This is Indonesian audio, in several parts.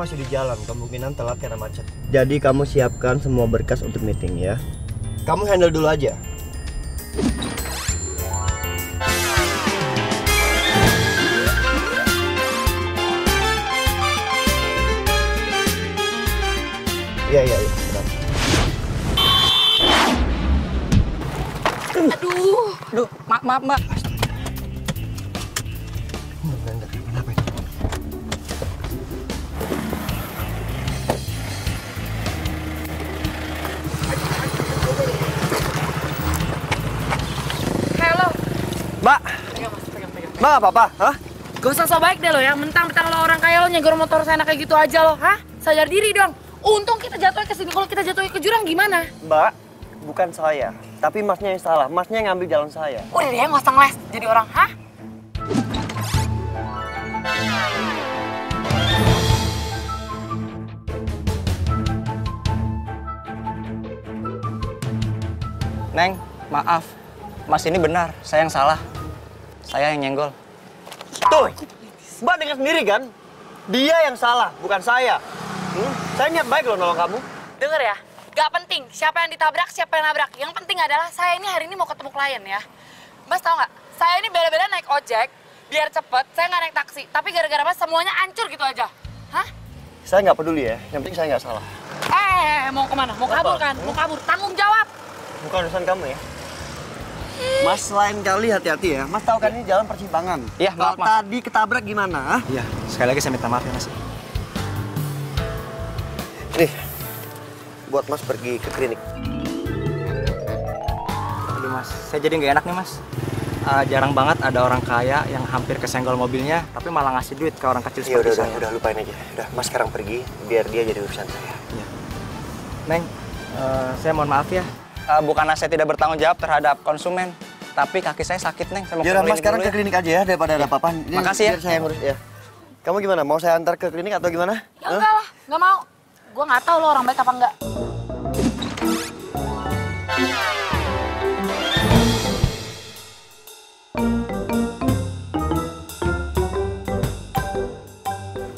masih di jalan, kemungkinan telat karena macet. Jadi kamu siapkan semua berkas untuk meeting ya. Kamu handle dulu aja. Iya, benar. Aduh, maaf, Mbak. Kenapa itu? Halo. Mbak. Pegang. Mbak, apa-apa? Hah? Gak usah so baik deh lo ya, mentang-mentang lo orang kaya lo nyegur motor saya kayak gitu aja lo, hah? Sadar diri dong. Untung kita jatuhnya ke sini, kalau kita jatuhnya ke jurang gimana? Mbak, bukan saya, tapi masnya yang salah. Masnya yang ngambil jalan saya. Udah deh, nggak usah ngeles jadi orang, hah? Neng, maaf. Mas ini benar, saya yang salah. Saya yang nyenggol. Tuh, Mbak dengar sendiri kan? Dia yang salah, bukan saya. Saya niat baik loh nolong kamu. Dengar ya, gak penting siapa yang ditabrak, siapa yang nabrak. Yang penting adalah saya ini hari ini mau ketemu klien ya. Mas tahu nggak? Saya ini bela-bela naik ojek biar cepet. Saya nggak naik taksi, tapi gara-gara Mas semuanya hancur gitu aja. Hah? Saya nggak peduli ya, yang penting saya nggak salah. Mau kemana? Mau kabur kan? Mau kabur? Tanggung jawab. Bukan urusan kamu ya. Mas lain kali hati-hati ya. Mas tahu kan ini jalan persimpangan. Iya, maaf, Mas. Tadi ketabrak gimana? Iya, sekali lagi saya minta maaf ya, Mas. Nih, buat Mas pergi ke klinik. Aduh, Mas, saya jadi nggak enak nih, Mas. Jarang banget ada orang kaya yang hampir kesenggol mobilnya, tapi malah ngasih duit ke orang kecil seperti saya. Udah lupain aja. Udah, Mas sekarang pergi, biar dia jadi urusan saya. Iya. Neng, saya mohon maaf ya. Bukanlah saya tidak bertanggung jawab terhadap konsumen, tapi kaki saya sakit, Neng. Saya mau Yaudah, Mas klinik sekarang dulu ke klinik aja ya, daripada ada apa-apa. Makasih ya. Biar saya ngurus ya. Kamu gimana? Mau saya antar ke klinik atau gimana? Ya enggak lah, nggak mau. Gue nggak tahu lo orang baik apa enggak.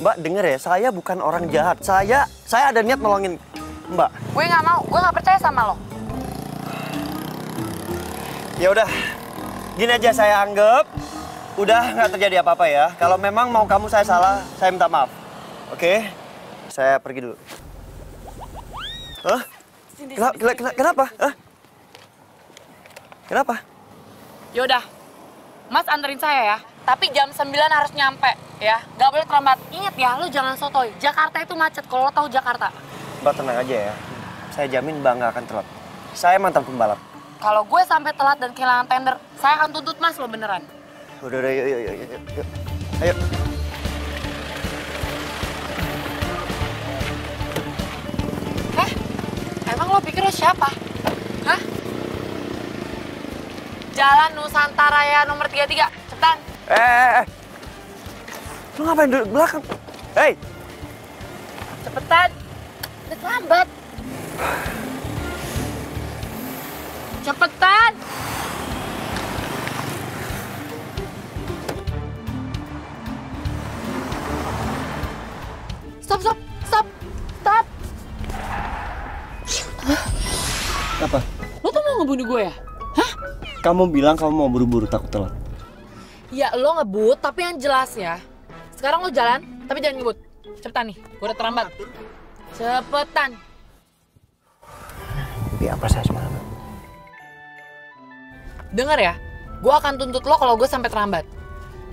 Mbak, denger ya, saya bukan orang jahat. Saya ada niat nolongin Mbak. Gue nggak mau, gue nggak percaya sama lo. Ya udah, gini aja saya anggap udah nggak terjadi apa-apa ya. Kalau memang mau kamu saya salah, saya minta maaf. Oke? Saya pergi dulu. Hah? Kenapa? Hah? Kenapa? Yaudah, Mas anterin saya ya. Tapi jam 9 harus nyampe ya. Gak boleh terlambat. Ingat ya, lo jangan sotoy. Jakarta itu macet kalau lo tahu Jakarta. Mbak tenang aja ya. Saya jamin Mbak nggak akan telat. Saya mantan pembalap. Kalau gue sampai telat dan kehilangan tender, saya akan tuntut Mas lo beneran. Udah, yuk. Ayo. Emang lo pikir lo siapa? Hah? Jalan Nusantara ya nomor 33, cepetan. Lu ngapain duduk belakang? Hei! Cepetan. Udah terlambat. Cepetan. Stop. Apa? Lo tuh mau ngebunuh gue ya? Hah? Kamu bilang kamu mau buru-buru takut telat. Ya lo ngebut, tapi yang jelas ya. Sekarang lo jalan, tapi jangan ngebut. Cepetan nih, gue udah terlambat. Cepetan. Tapi apa saya semalam? Dengar ya, gue akan tuntut lo kalau gue sampai terlambat.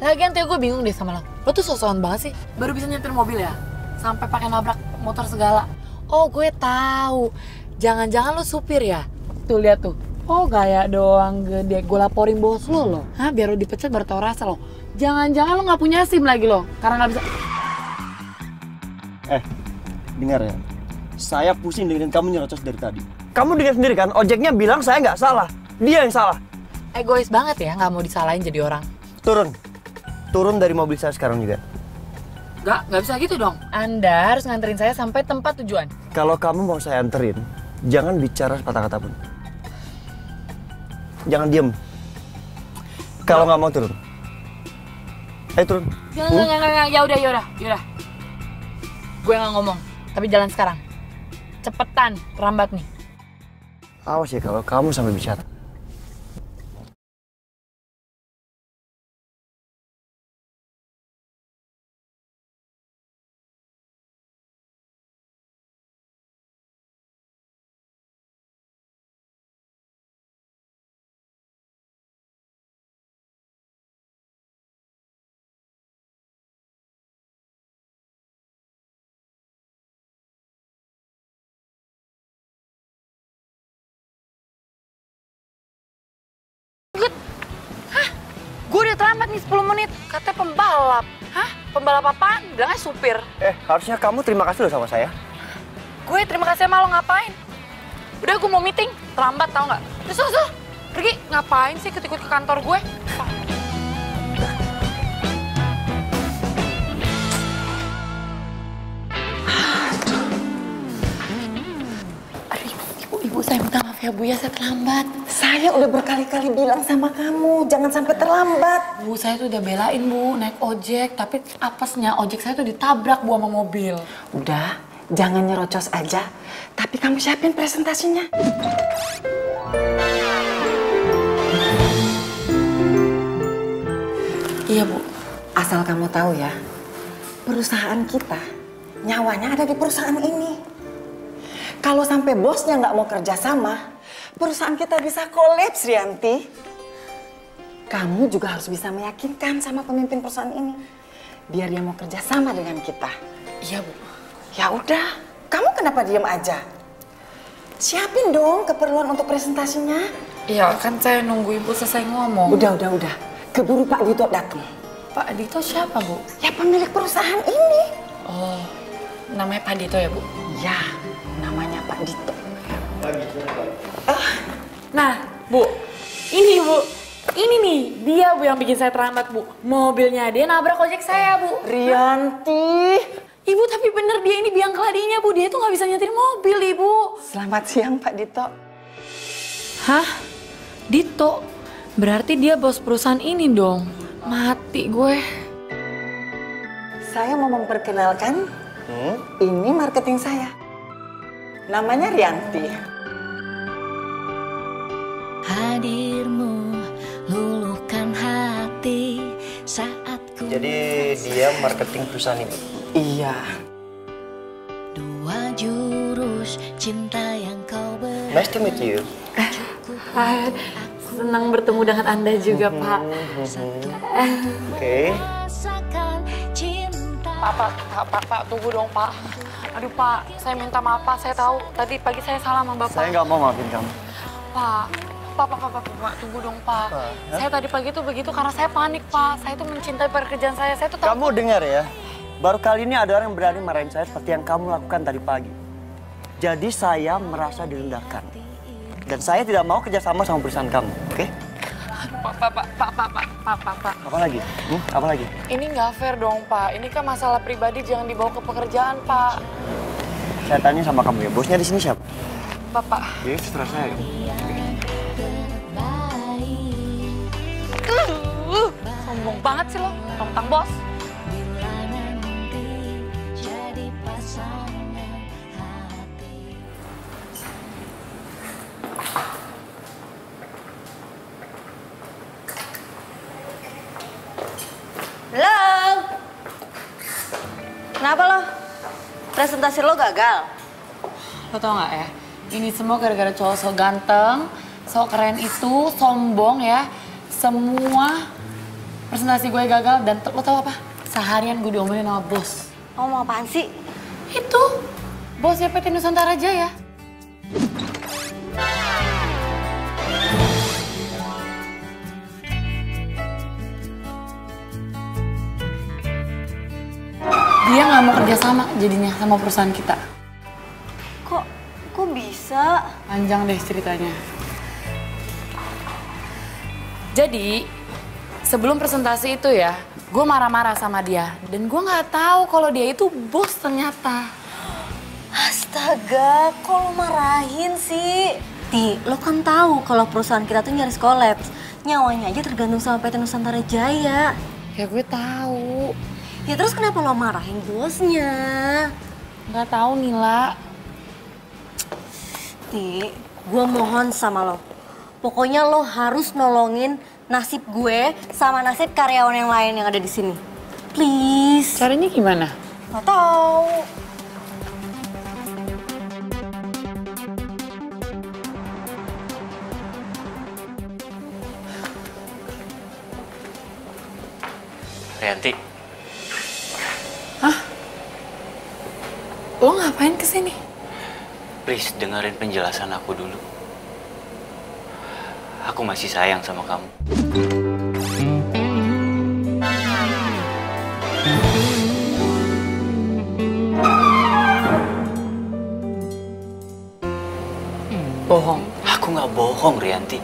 Lagian tuh gue bingung deh sama lo. Lo tuh sosokan banget sih, baru bisa nyetir mobil ya? Sampai pakai nabrak motor segala. Oh gue tahu. Jangan-jangan lo supir ya? Tuh lihat tuh. Oh gaya doang gede. Gue laporin bos lo. Hah? Biar lo dipecat baru tau rasa lo. Jangan-jangan lo nggak punya SIM lagi lo, karena nggak bisa. Dengar ya. Saya pusing dengan kamu nyerocos dari tadi. Kamu dengar sendiri kan? Ojeknya bilang saya nggak salah. Dia yang salah. Egois banget ya, nggak mau disalahin jadi orang. Turun dari mobil saya sekarang juga. Nggak bisa gitu dong. Anda harus nganterin saya sampai tempat tujuan. Kalau kamu mau saya anterin, jangan bicara sepatah kata pun. Jangan diem. Kalau nggak mau turun. Ayo turun. Jangan. Ya udah. gue nggak ngomong. Tapi jalan sekarang. Cepetan, terlambat nih. Awas ya kalau kamu sampai bicara. Gue udah terlambat nih 10 menit. Katanya pembalap. Hah? Pembalap apaan? Bilangnya supir. Harusnya kamu terima kasih loh sama saya. Gue terima kasih sama lo ngapain? Udah gue mau meeting. Terlambat tau nggak? Terus. Pergi. Ngapain sih ikut-ikut ke kantor gue? Ibu, saya minta maaf ya Bu ya, saya terlambat. Saya udah berkali-kali bilang sama kamu, jangan sampai terlambat. Bu, saya tuh udah belain Bu, naik ojek. Tapi apesnya ojek saya tuh ditabrak Bu sama mobil. Udah, jangan nyerocos aja. Tapi kamu siapin presentasinya. Iya Bu. Asal kamu tahu ya, perusahaan kita, nyawanya ada di perusahaan ini. Kalau sampai bosnya nggak mau kerja sama, perusahaan kita bisa kolaps, Rianti. Kamu juga harus bisa meyakinkan sama pemimpin perusahaan ini, biar dia mau kerja sama dengan kita. Iya Bu. Ya udah, kamu kenapa diem aja? Siapin dong keperluan untuk presentasinya. Iya, kan saya nunggu Ibu selesai ngomong. Udah. Keburu Pak Dito datang. Pak Dito siapa Bu? Ya pemilik perusahaan ini. Oh, namanya Pak Dito ya Bu? Ya, namanya Pak Dito. Nah, Bu, ini Bu. Ini nih, dia Bu yang bikin saya terlambat Bu. Mobilnya dia nabrak ojek saya Bu. Rianti. Ibu tapi bener dia ini biang keladinya Bu. Dia tuh nggak bisa nyetir mobil Ibu. Selamat siang Pak Dito. Hah? Dito? Berarti dia bos perusahaan ini dong. Mati gue. Saya mau memperkenalkan, ini marketing saya. Namanya Rianti. Hadirmu luluhkan hati saat ku. Jadi dia marketing perusahaan ini. Iya. Dua jurus cinta yang kau beri. Nice to meet you. Hai, senang bertemu dengan Anda juga Pak. Oke. Rasakan cinta. Pak, tunggu dong Pak. Aduh Pak, saya minta maaf Pak. Saya tahu tadi pagi saya salah sama Bapak. Saya nggak mau maafin kamu. Pak, tunggu dong Pak. Saya tadi pagi tuh begitu karena saya panik Pak. Saya tuh mencintai pekerjaan saya. Saya tuh tahu. Kamu dengar ya, baru kali ini ada orang yang berani marahin saya seperti yang kamu lakukan tadi pagi. Jadi saya merasa direndahkan. Dan saya tidak mau kerjasama sama perusahaan kamu, oke? Pak. Apa lagi? Apa lagi? Ini nggak fair dong Pak. Ini kan masalah pribadi, jangan dibawa ke pekerjaan Pak. Saya tanya sama kamu ya, bosnya di sini siapa? Bapak. Jadi terserah saya. Sombong banget sih lo, tentang bos. Bila nanti jadi pasangan hati. Halo. Kenapa lo? Presentasi lo gagal? Lo tau gak ya, ini semua gara-gara cowok so ganteng, so keren itu, sombong ya. Semua presentasi gue gagal dan lo tau apa? Seharian gue diomelin sama bos. Lo mau apaan sih? Itu, bosnya PT Nusantara Jaya. Dia nggak mau kerjasama jadinya sama perusahaan kita. Kok bisa? Panjang deh ceritanya. Jadi, sebelum presentasi itu ya, gue marah-marah sama dia. Dan gue nggak tahu kalau dia itu bos ternyata. Astaga, kok lo marahin sih? Ti, lo kan tahu kalau perusahaan kita tuh nyaris kolaps. Nyawanya aja tergantung sama PT Nusantara Jaya. Ya gue tahu. Ya terus kenapa lo marahin bosnya? Nggak tahu Nila. Ti, gue mohon sama lo. Pokoknya lo harus nolongin nasib gue sama nasib karyawan yang lain yang ada di sini. Please. Caranya gimana? Nggak tahu. Rianti, Hah? Lo ngapain kesini? please dengerin penjelasan aku dulu. Aku masih sayang sama kamu. Bohong. Aku nggak bohong, Rianti.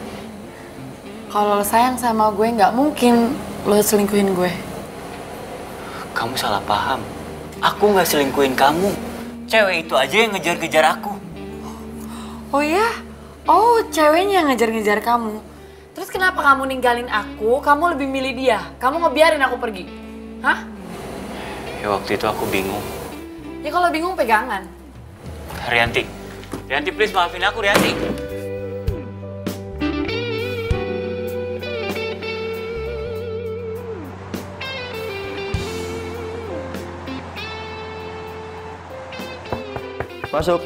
Kalau lo sayang sama gue, nggak mungkin lo selingkuhin gue. Kamu salah paham. Aku nggak selingkuhin kamu. Cewek itu aja yang ngejar-ngejar aku. Oh ya? Oh, ceweknya yang ngejar-ngejar kamu. Terus kenapa kamu ninggalin aku, kamu lebih milih dia? Kamu ngebiarin aku pergi? Hah? Ya waktu itu aku bingung. Ya kalau bingung pegangan. Rianti, Rianti please maafin aku, Rianti. Masuk.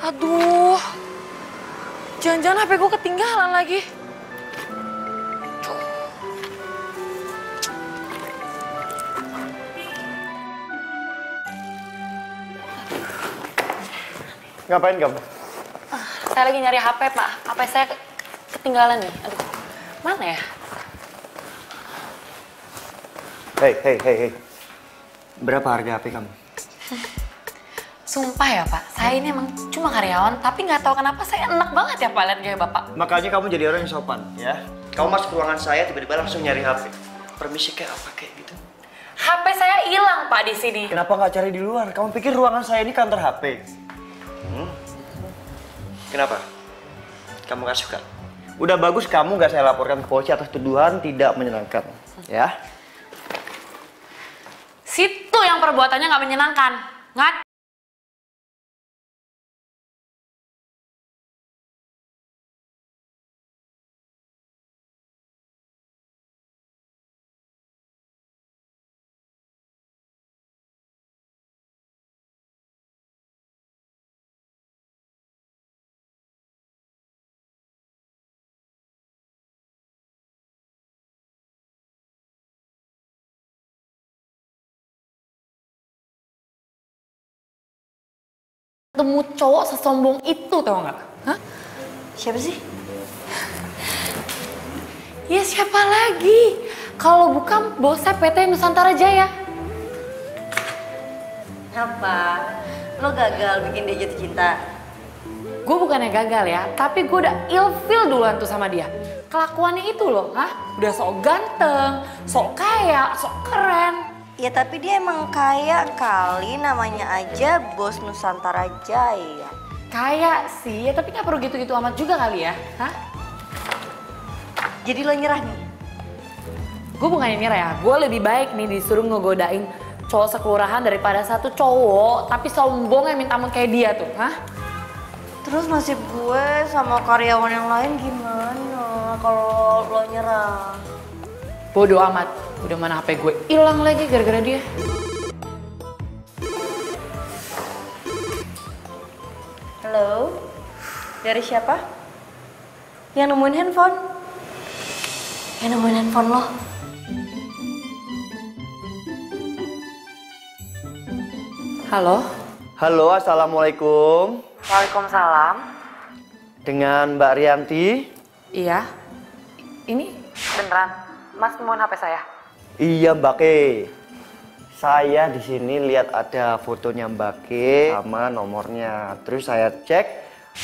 Aduh, jangan-jangan HP gue ketinggalan lagi. Ngapain kamu? Saya lagi nyari HP, Pak. HP saya ketinggalan nih. Aduh, mana ya? Hei. Berapa harga HP kamu? Sumpah ya, Pak. Saya ini emang cuma karyawan, tapi nggak tahu kenapa saya enak banget ya, Pak, lihat gaya Bapak. Makanya kamu jadi orang yang sopan, ya. Kamu masuk ruangan saya, tiba-tiba langsung nyari HP. Permisi kayak apa kayak gitu? HP saya hilang, Pak, di sini. Kenapa nggak cari di luar? Kamu pikir ruangan saya ini kantor HP? Kenapa? Kamu nggak suka? Udah bagus kamu nggak saya laporkan ke polisi atas tuduhan tidak menyenangkan, ya? Situ yang perbuatannya nggak menyenangkan. Ngat. Ketemu cowok sesombong itu, tau nggak? Hah? Siapa sih? Ya siapa lagi? Kalau bukan bosnya PT Nusantara Jaya. Apa? Lo gagal bikin dia jatuh cinta? Gue bukannya gagal ya, tapi gue udah ilfeel duluan tuh sama dia. Kelakuannya itu loh, hah? Udah sok ganteng, sok kaya, sok keren. Ya tapi dia emang kaya kali, namanya aja Bos Nusantara Jaya. Kaya sih, ya tapi nggak perlu gitu-gitu amat juga kali ya, hah? Jadi lo nyerah nih? Gue bukannya nyerah ya, gue lebih baik nih disuruh ngegodain cowok sekelurahan daripada satu cowok tapi sombong yang minta ampun kayak dia tuh, hah? Terus nasib gue sama karyawan yang lain gimana kalau lo nyerah? Bodoh amat, udah mana HP gue hilang lagi gara-gara dia. Halo, dari siapa? Yang nemuin handphone? Yang nemuin handphone lo? Halo? Halo, assalamualaikum. Waalaikumsalam. Dengan Mbak Rianti. Iya. Ini beneran, Mas nemuin HP saya? Iya Mbak Ke. Saya di sini lihat ada fotonya Mbak Ke sama nomornya. Terus saya cek,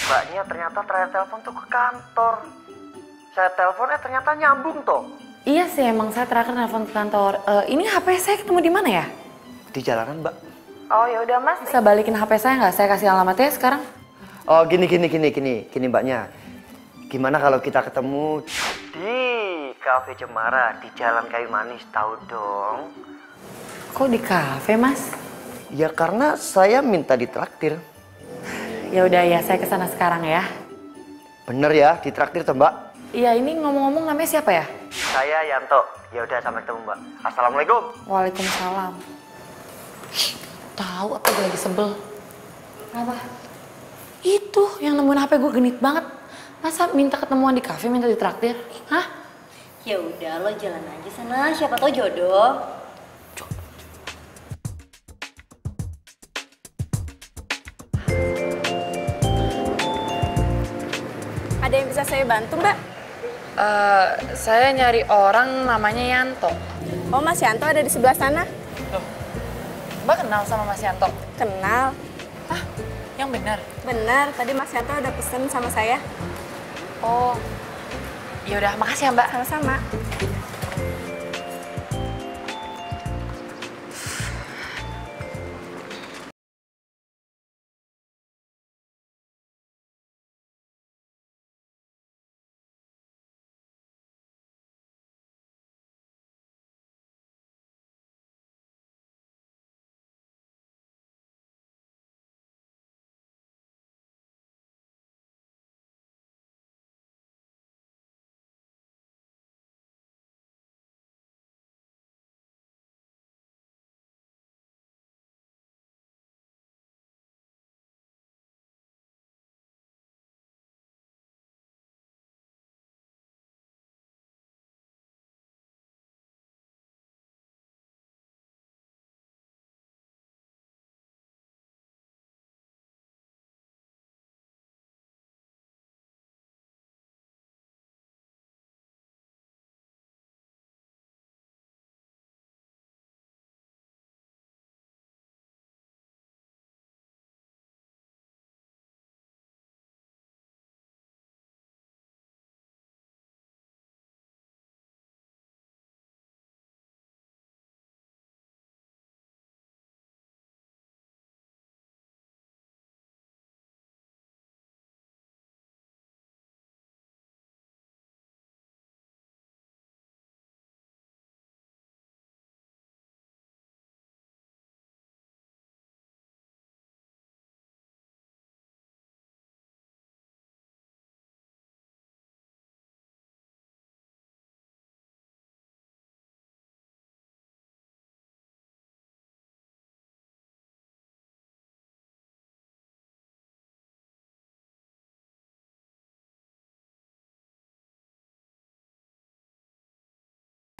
Mbaknya ternyata trial telepon tuh ke kantor. Saya teleponnya ternyata nyambung toh. Iya sih, emang saya terakhir nelfon ke kantor. Ini HP saya ketemu di mana ya? Di jalanan Mbak. Oh ya udah Mas, bisa balikin HP saya nggak? Saya kasih alamatnya sekarang. Oh gini Mbaknya. Gimana kalau kita ketemu di Cafe Cemara di Jalan Kayu Manis, tahu dong? Kok di kafe Mas? Ya karena saya minta ditraktir. Ya udah ya, saya kesana sekarang ya. Bener ya, ditraktir toh Mbak? Iya, ini ngomong-ngomong namanya siapa ya? Saya Yanto. Ya udah sampai ketemu Mbak. Assalamualaikum. Waalaikumsalam. Tahu apa gue lagi sebel? Apa? Itu yang nemuin HP gue genit banget. Masa minta ketemuan di kafe minta ditraktir? Hah? Ya udah lo jalan aja sana, siapa tau jodoh. Ada yang bisa saya bantu, Mbak? Saya nyari orang namanya Yanto. Oh, Mas Yanto ada di sebelah sana. Mbak kenal sama Mas Yanto? Kenal. Hah? Yang benar? Benar, tadi Mas Yanto udah pesen sama saya. Oh, ya udah, makasih ya Mbak. Sama-sama.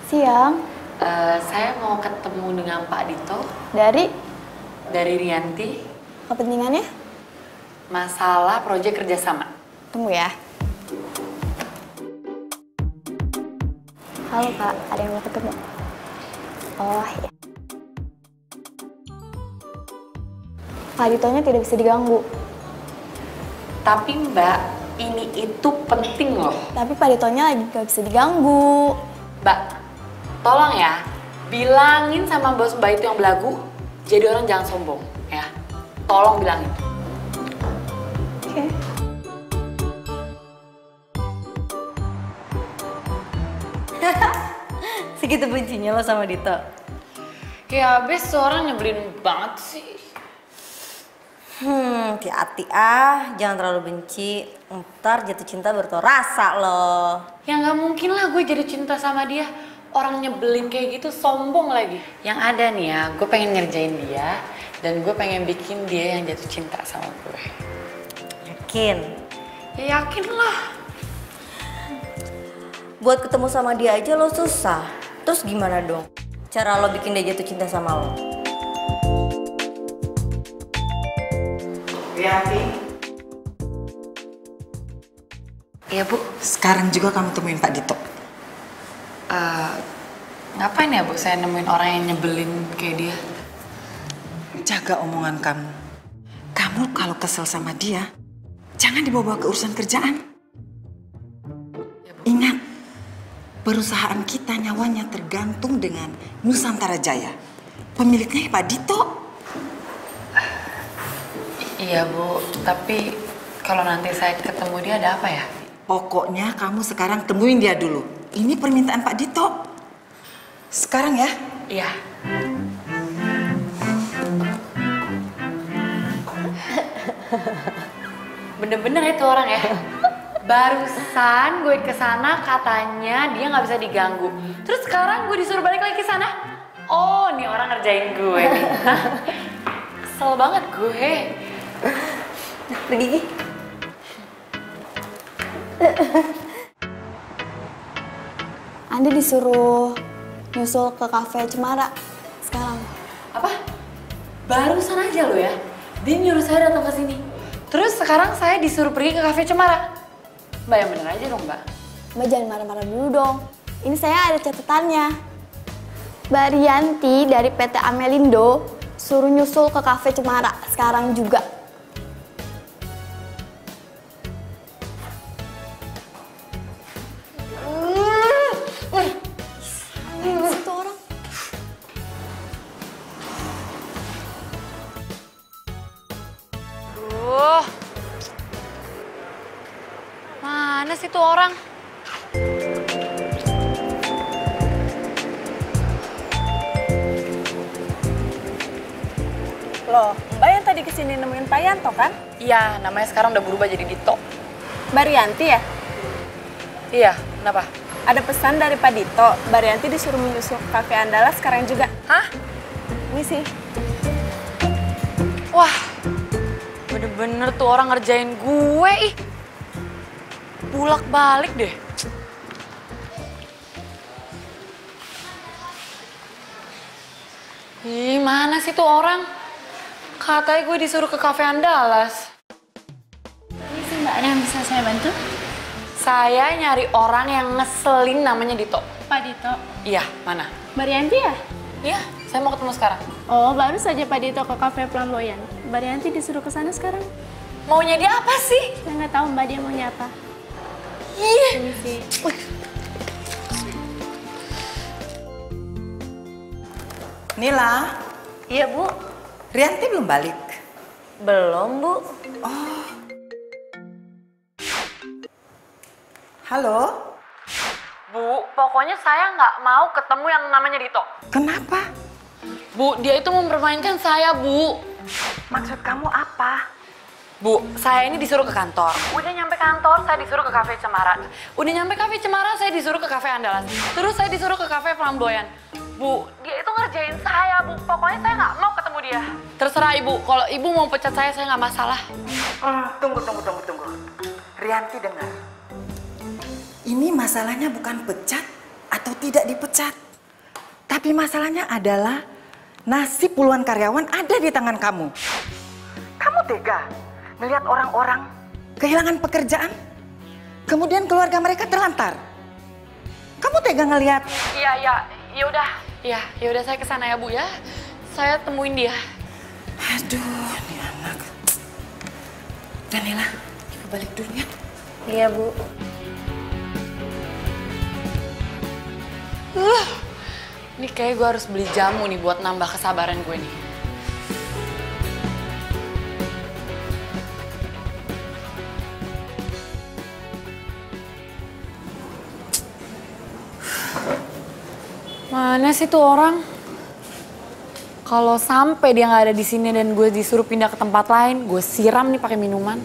Siang. Saya mau ketemu dengan Pak Dito. Dari? Dari Rianti. Kepentingannya? Masalah proyek kerjasama. Tunggu ya. Halo Pak, ada yang mau ketemu? Oh ya. Pak Ditonya tidak bisa diganggu. Tapi Mbak, ini itu penting loh. Tapi Pak Ditonya lagi gak bisa diganggu. Mbak, tolong ya, bilangin sama bos Mbak itu yang belagu, jadi orang jangan sombong, ya. Tolong bilangin. Oke. Segitu bencinya lo sama Dito? Kayak abis seorang nyebelin banget sih. Hati-hati jangan terlalu benci. Ntar jatuh cinta baru tau rasa loh. Ya nggak mungkin lah gue jadi cinta sama dia. Orang nyebelin kayak gitu, sombong lagi. Yang ada nih ya, gue pengen ngerjain dia. Dan gue pengen bikin dia yang jatuh cinta sama gue. Yakin? Ya yakin lah. Buat ketemu sama dia aja lo susah. Terus gimana dong cara lo bikin dia jatuh cinta sama lo? Rianti, Iya Bu. sekarang juga kamu temuin Pak Dito. Ngapain ya Bu saya nemuin orang yang nyebelin kayak dia? Jaga omongan kamu. Kamu kalau kesel sama dia, jangan dibawa ke urusan kerjaan. Ingat, perusahaan kita nyawanya tergantung dengan Nusantara Jaya. Pemiliknya Pak Dito. Iya Bu, tapi kalau nanti saya ketemu dia ada apa ya? Pokoknya kamu sekarang temuin dia dulu. Ini permintaan Pak Dito. Sekarang ya. Iya. Bener-bener itu orang ya. Barusan gue kesana katanya dia nggak bisa diganggu. Terus sekarang gue disuruh balik lagi ke sana. Oh, nih orang ngerjain gue nih. Kesel banget gue. Pergi Gi. Andi disuruh nyusul ke kafe Cemara sekarang. Apa? Barusan aja lo ya. Dia nyuruh saya datang ke sini. Terus sekarang saya disuruh pergi ke kafe Cemara. Mbak yang bener aja dong Mbak. Mbak jangan marah-marah dulu dong. Ini saya ada catatannya. Mbak Rianti dari PT Amelindo suruh nyusul ke kafe Cemara sekarang juga. Itu orang. Mana sih tuh orang? Loh, Mbak yang tadi kesini nemuin Pak Yanto kan? Iya, namanya sekarang udah berubah jadi Dito. Mbak Rianti ya? Iya, kenapa? Ada pesan dari Pak Dito, Mbak Rianti disuruh menyusul ke Cafe Andala sekarang juga. Hah? Ini sih. Wah, bener-bener tuh orang ngerjain gue ih. Bulak-balik deh. Ih, mana sih tuh orang? Katanya gue disuruh ke Cafe Andalas. Ini sih Mbak, ada yang bisa saya bantu? Saya nyari orang yang ngeselin namanya Dito. Pak Dito. Iya, mana? Mbak Rianti ya? Iya, saya mau ketemu sekarang. Oh, baru saja Pak Dito ke kafe Flamboyan. Mbak Rianti disuruh ke sana sekarang. Maunya dia apa sih? Saya nggak tahu Mbak dia maunya apa. Ih. Ini sih. Nila, Iya Bu. Rianti belum balik. Belum Bu. Halo, Bu, pokoknya saya nggak mau ketemu yang namanya Dito. kenapa? Bu, dia itu mempermainkan saya, Bu. Maksud kamu apa? Bu, saya ini disuruh ke kantor. Udah nyampe kantor, saya disuruh ke kafe Cemara. Udah nyampe kafe Cemara, saya disuruh ke kafe Andalas. Terus saya disuruh ke kafe Flamboyan. Bu, dia itu ngerjain saya, Bu. Pokoknya saya nggak mau ketemu dia. Terserah Ibu, kalau Ibu mau pecat saya nggak masalah. Tunggu. Rianti dengar. Ini masalahnya bukan pecat atau tidak dipecat. Tapi masalahnya adalah nasib puluhan karyawan ada di tangan kamu. Kamu tega melihat orang-orang kehilangan pekerjaan, kemudian keluarga mereka terlantar. Kamu tega ngelihat? Ya udah saya kesana ya Bu ya. Saya temuin dia. Aduh, ini anak. Danila, kita balik dulu ya. Iya Bu. Ini kayak gue harus beli jamu nih buat nambah kesabaran gue nih. Mana sih tuh orang? Kalau sampai dia nggak ada di sini dan gue disuruh pindah ke tempat lain, gue siram nih pakai minuman.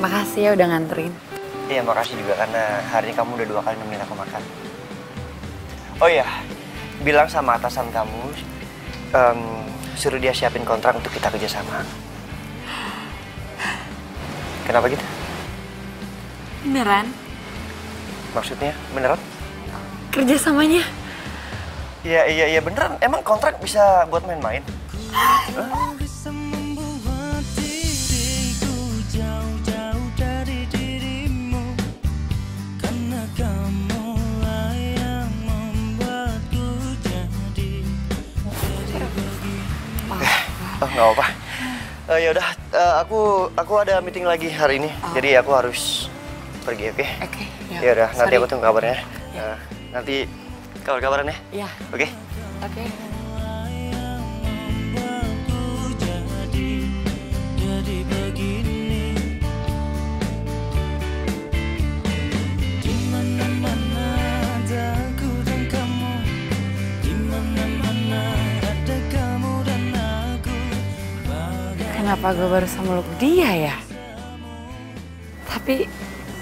Makasih ya udah nganterin. Iya, makasih juga karena hari ini kamu udah 2 kali nemenin aku makan. Oh iya, bilang sama atasan kamu, suruh dia siapin kontrak untuk kita kerjasama. Kenapa gitu? Beneran? Maksudnya beneran? Kerjasamanya? Iya beneran. Emang kontrak bisa buat main-main? Nggak apa-apa. Ya udah, aku ada meeting lagi hari ini, jadi aku harus pergi, oke? Oke. Ya udah, nanti aku tunggu kabarnya. Nanti kabar-kabaran ya. Iya. Oke. Oke. Kenapa gue baru sama dia ya? Tapi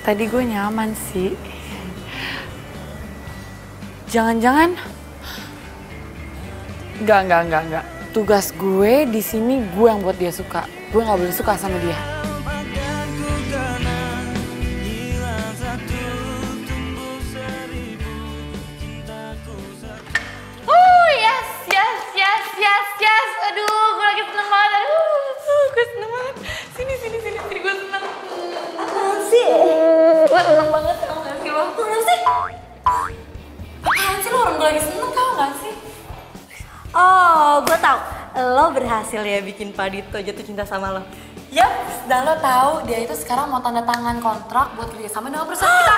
tadi gue nyaman sih. Jangan-jangan enggak. Tugas gue di sini gue yang buat dia suka. Gue nggak boleh suka sama dia. Yes. Aduh, gue lagi seneng banget. Gue seneng banget. Sini, gue seneng. Apaan sih? Gue seneng banget, tau gak sih lo? Apaan sih? Apaan sih lo, orang gue lagi seneng, tau gak sih? Oh, gue tau. Lo berhasil ya bikin Pak Dito jatuh cinta sama lo. Yap, dan lo tahu dia itu sekarang mau tanda tangan kontrak buat kerjasama dengan perusahaan kita.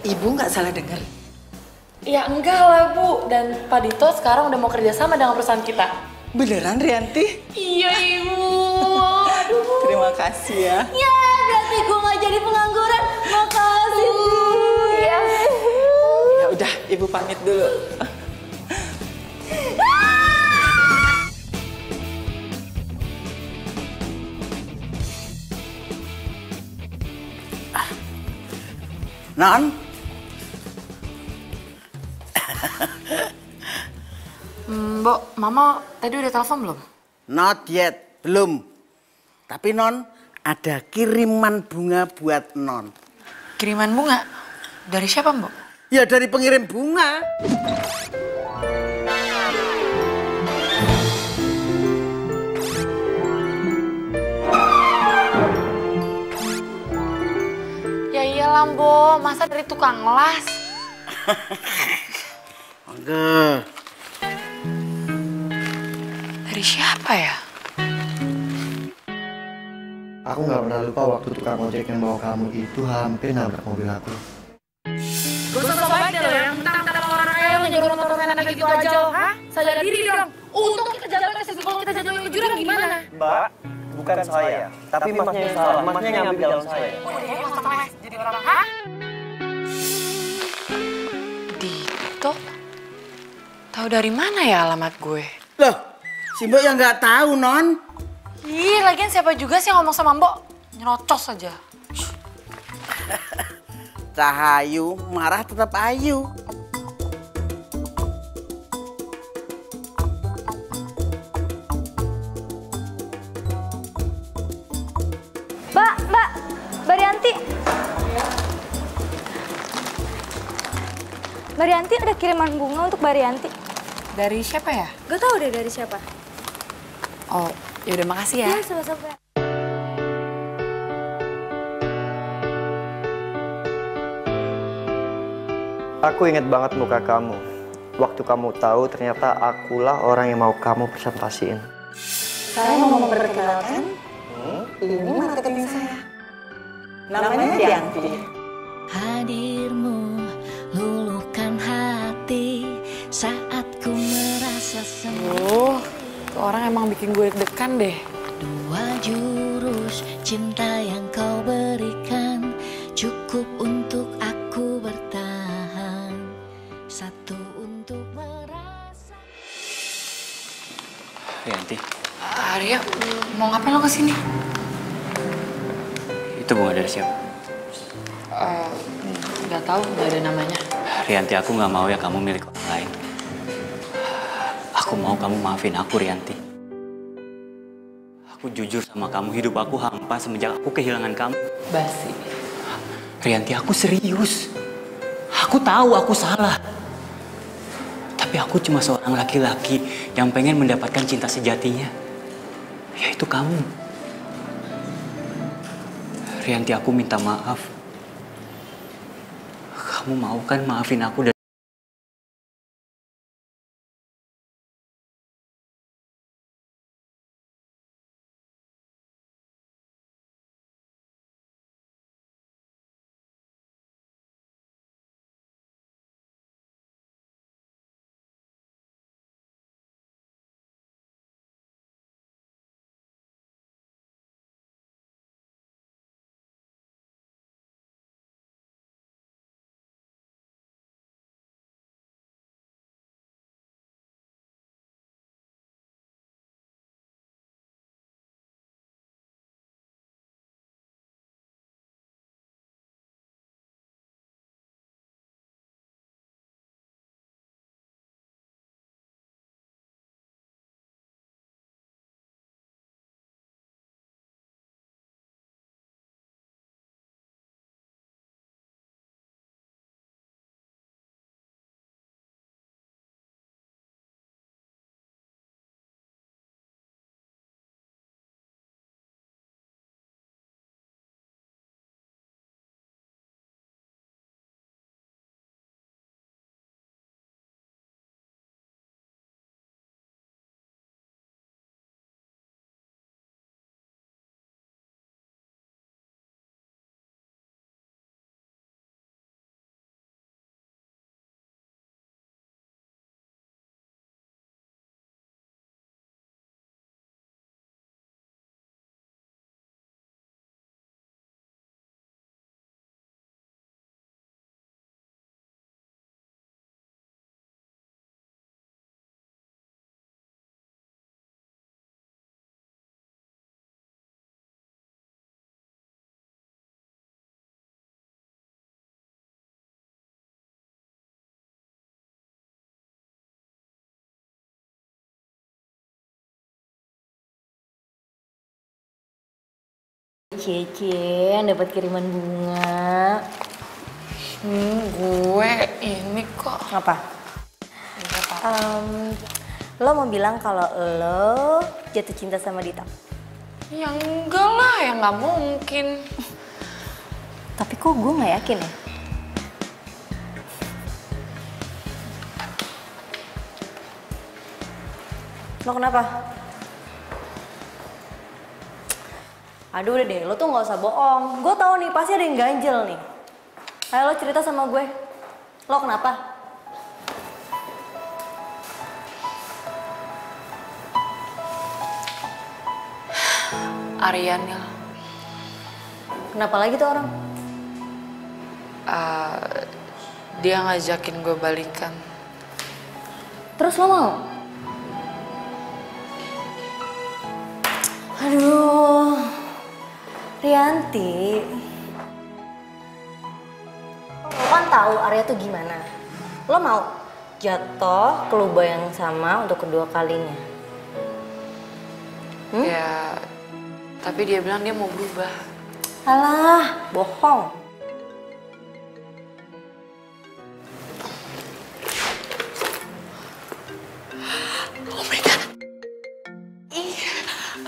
Ibu nggak salah dengar. Ya enggak lah Bu, dan Pak Dito sekarang udah mau kerja sama dengan perusahaan kita. Beneran Rianti? Iya Ibu. Aduh. Terima kasih ya. Ya, berarti gue gak jadi pengangguran. Makasih. Iya. Ya udah, Ibu pamit dulu. Non, Mbok, Mama tadi udah telepon belum? not yet, belum. Tapi Non, ada kiriman bunga buat Non. Kiriman bunga? Dari siapa Mbok? Ya dari pengirim bunga. Ya iyalah Mbok, masa dari tukang las? Enggak. Dari siapa ya? Aku nggak pernah lupa waktu tukang ojek yang bawa kamu itu hampir nabrak mobil aku. Gak usah sobat deh lo yang mentang-mentang orang kaya yang ngejar motor anak gitu aja lo, hah? Sadar diri dong. Untung kita jalan ke situ, kalau kita jatuhin ke jurang gimana? Mbak, bukan saya, tapi masnya yang salah. Masnya yang ngambil galon saya. Udah ya, masak les jadi orang, hah? Dito? Tahu dari mana ya alamat gue? Loh, si Mbok yang nggak tahu Non. Ih, lagian siapa juga sih yang ngomong sama Mbok? Nyerocos aja. Cahayu, marah tetap ayu. Mbak Rianti. Mbak Rianti ada kiriman bunga untuk Mbak Rianti. Dari siapa ya? Gak tahu deh dari siapa. Oh, yaudah makasih ya. Iya, sama-sama. Aku inget banget muka kamu. Waktu kamu tahu ternyata akulah orang yang mau kamu presentasiin. Saya mau memperkenalkan, ini marketing saya. Namanya Rianti. Hadirmu luluhkan hati saat ku merasa sendiri. Tuh orang emang bikin gue deg-degan deh. Dua jurus cinta yang kau berikan cukup untuk aku bertahan. Satu untuk merasa. Rianti, Arya, mau ngapain lo kesini? itu bunga dari siapa? Gak tahu, gak ada namanya. Rianti, aku nggak mau ya kamu milik orang lain. Aku mau kamu maafin aku, Rianti. Aku jujur sama kamu, hidup aku hampa semenjak aku kehilangan kamu. Basi. Rianti, aku serius. Aku tahu aku salah. Tapi aku cuma seorang laki-laki yang pengen mendapatkan cinta sejatinya. Yaitu kamu. Rianti, aku minta maaf. Kamu mau kan maafin aku dan cie yang dapat kiriman bunga. Gue ini kok. Apa? Lo mau bilang kalau lo jatuh cinta sama Dita? Ya enggak lah, ya nggak mungkin. Tapi kok gue nggak yakin ya? Lo kenapa? Aduh udah deh, lo tuh nggak usah bohong. Gue tahu nih, pasti ada yang ganjel nih. Ayo lo cerita sama gue. Lo kenapa? Arianil. Kenapa lagi tuh orang? Dia ngajakin gue balikan. Terus lo mau? Aduh, Rianti. Lo kan tahu Arya tuh gimana. Lo mau jatuh ke lubang yang sama untuk kedua kalinya? Ya, tapi dia bilang dia mau berubah. Alah, bohong. Oh my god. Ih,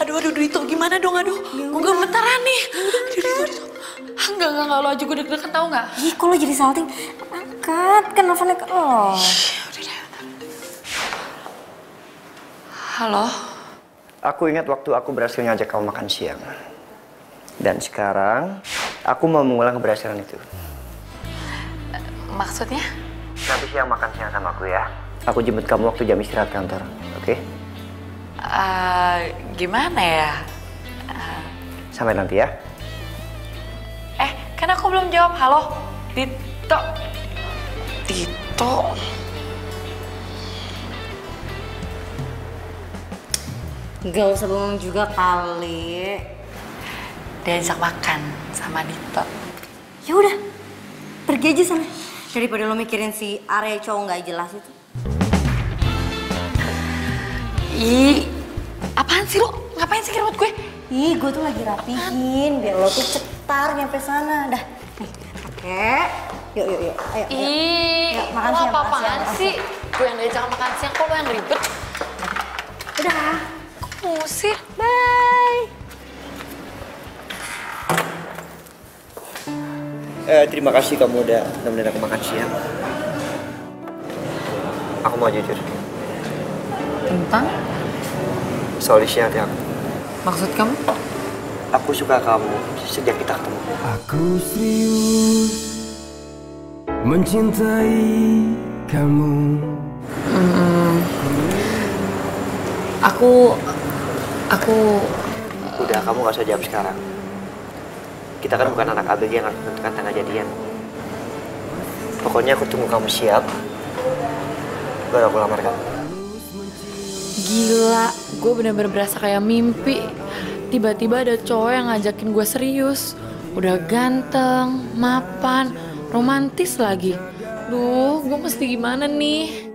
aduh itu gimana dong, aduh. Gue gemetaran nih. Aduh. Enggak, lo aja gue deg-degan tau gak? Ih, kok lo jadi salting? Angkat, kan nelfonnya ke lo. Halo? Aku ingat waktu aku berhasil ngajak kamu makan siang. Dan sekarang, aku mau mengulang keberhasilan itu. Maksudnya? Nanti siang makan siang sama aku ya. Aku jemput kamu waktu jam istirahat kantor, oke? Gimana ya? Sampai nanti ya. Kan aku belum jawab. Halo? Tito? Gak usah bengong juga kali. Diajak makan sama Dito. Ya udah, pergi aja sana. Daripada lo mikirin si Arya cowok nggak jelas itu. Ih, apaan sih lo? Ngapain sih kerut gue? Ih, gue tuh lagi rapihin biar lo tuh cetar nyampe sana. Dah, nih, oke. Yuk. Ayo. Ih, Yuk, makan lo siang, apa-apaan makan siang. sih? Gue yang diajak makan siang, kok lo yang ribet? Udah. Musir. Bye. Terima kasih kamu udah nemenin aku makan siang. Aku mau jujur. Tentang? Soal isi hati aku. Maksud kamu? Aku suka kamu sejak kita ketemu. Aku serius mencintai kamu. Aku Udah, kamu gak usah jawab sekarang. Kita kan bukan anak ABG yang harus menentukan tanggal jadian. Pokoknya aku tunggu kamu siap, baru aku lamar kamu. gila, gue bener-bener berasa kayak mimpi. Tiba-tiba ada cowok yang ngajakin gue serius. Udah ganteng, mapan, romantis lagi. Duh, gue mesti gimana nih?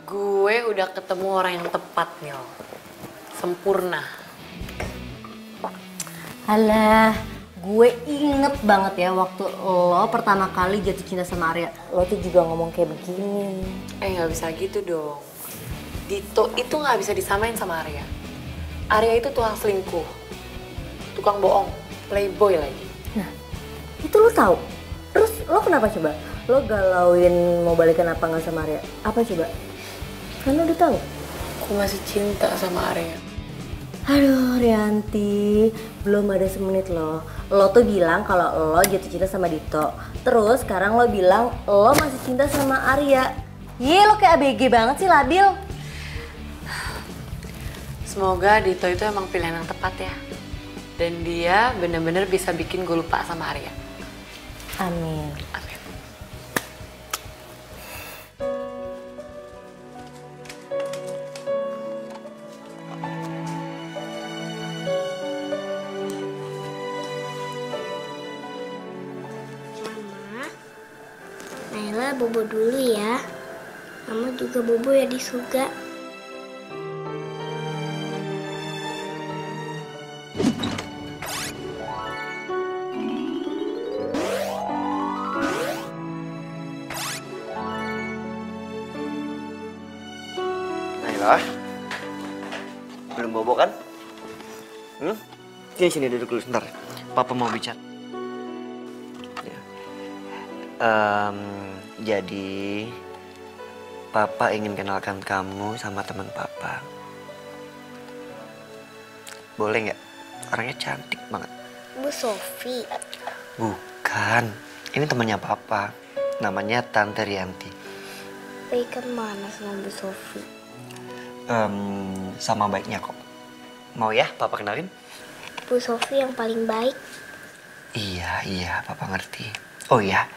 Gue udah ketemu orang yang tepat, Nil. Sempurna. Alah, gue inget banget ya waktu lo pertama kali jatuh cinta sama Arya. Lo tuh juga ngomong kayak begini. Gak bisa gitu dong. Dito itu gak bisa disamain sama Arya. Arya itu tukang selingkuh, tukang bohong, playboy lagi. Nah, itu lo tahu. Terus lo kenapa coba? Lo galauin mau balikan apa nggak sama Arya? Apa coba? Kan lo udah tahu. Aku masih cinta sama Arya. Aduh, Rianti, belum ada semenit lo. Lo tuh bilang kalau lo jatuh cinta sama Dito. Terus sekarang lo bilang lo masih cinta sama Arya. Lo kayak ABG banget sih, labil. Semoga Dito itu emang pilihan yang tepat ya. Dan dia bener-bener bisa bikin gue lupa sama Arya. Amin. Amin. Naila bobo dulu ya. Mama juga bobo ya di surga. Naila. Belum bobo kan? Sini duduk dulu sebentar. Papa mau bicara. Ya. Jadi, Papa ingin kenalkan kamu sama teman Papa. Boleh nggak? Orangnya cantik banget. Bu Sofi. Bukan. Ini temannya Papa. Namanya Tante Rianti. Baikan mana sama Bu Sofi? Sama baiknya kok. Mau ya Papa kenalin? Bu Sofi yang paling baik. Iya, Papa ngerti. Oh iya,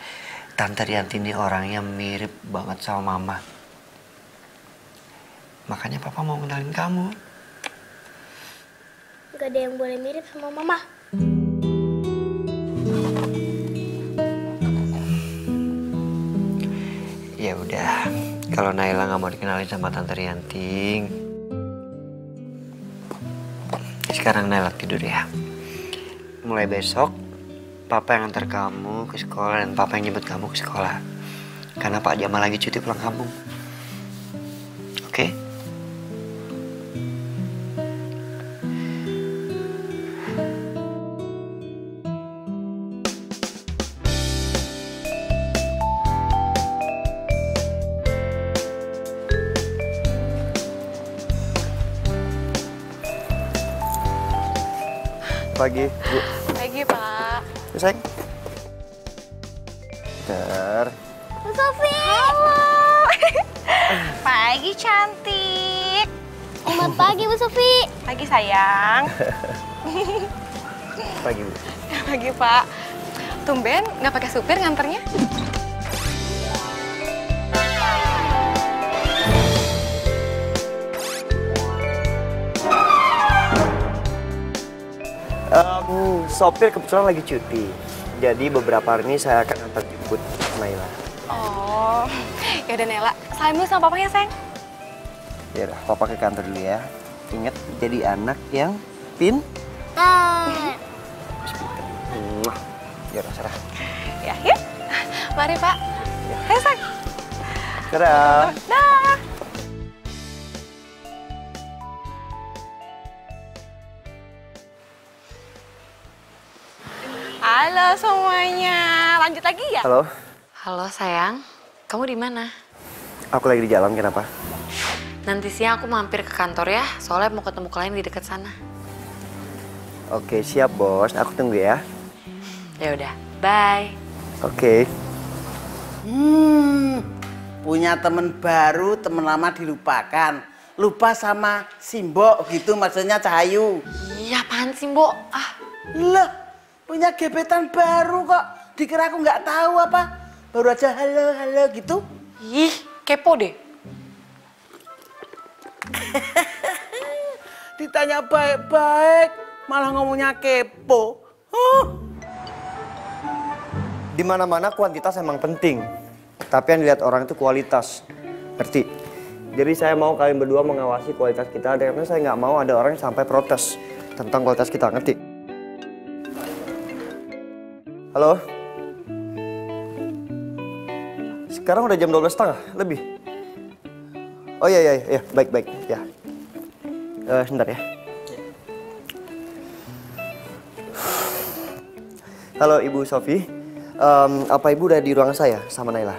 Tante Rianti ini orangnya mirip banget sama Mama. Makanya Papa mau kenalin kamu. Gak ada yang boleh mirip sama Mama. Ya udah, kalau Naila nggak mau dikenalin sama Tante Rianti, sekarang Naila tidur ya. Mulai besok, Papa yang antar kamu ke sekolah dan Papa yang jemput kamu ke sekolah. Karena Pak Jamal lagi cuti pulang kampung. Oke? Pagi, Bu. Pagi, Pak. Sayang. Bentar. Bu Sofi. Halo. Pagi, cantik. Selamat pagi, Bu Sofi. Pagi, sayang. Pagi, Bu. Pagi, Pak. Tumben nggak pakai supir nganternya? Sopir kebetulan lagi cuti. Jadi beberapa hari ini saya akan antar jemput Naila. Oh, ya udah Nela. Salam dulu sama papanya, sayang. Ya udah, Papa ke kantor dulu ya. Ingat jadi anak yang Ya udah, Sarah. Ya, yuk. Mari, Pak. Ayo, sayang. Dadah. Dah. Halo semuanya, lanjut lagi ya? Halo. Halo sayang, kamu di mana? Aku lagi di jalan, kenapa? Nanti siang aku mampir ke kantor ya, soalnya mau ketemu klien di dekat sana. Oke, siap bos. Aku tunggu ya. Ya udah, bye. Oke. Punya temen baru, temen lama dilupakan. Lupa sama Simbo gitu maksudnya Cahayu. Iya, apaan sih, Mbok? Lah, punya gebetan baru kok. Dikira aku nggak tahu apa. Baru aja halo gitu. Ih, kepo deh. Ditanya baik-baik, malah ngomongnya kepo. Di mana-mana kuantitas emang penting. Tapi yang dilihat orang itu kualitas. Ngerti? Jadi saya mau kalian berdua mengawasi kualitas kita. Karena saya nggak mau ada orang yang sampai protes tentang kualitas kita. Ngerti? Halo? Sekarang udah jam 12:30 lebih. Oh iya, baik, ya. Sebentar ya. Halo Ibu Sofi, apa Ibu udah di ruangan saya sama Naila?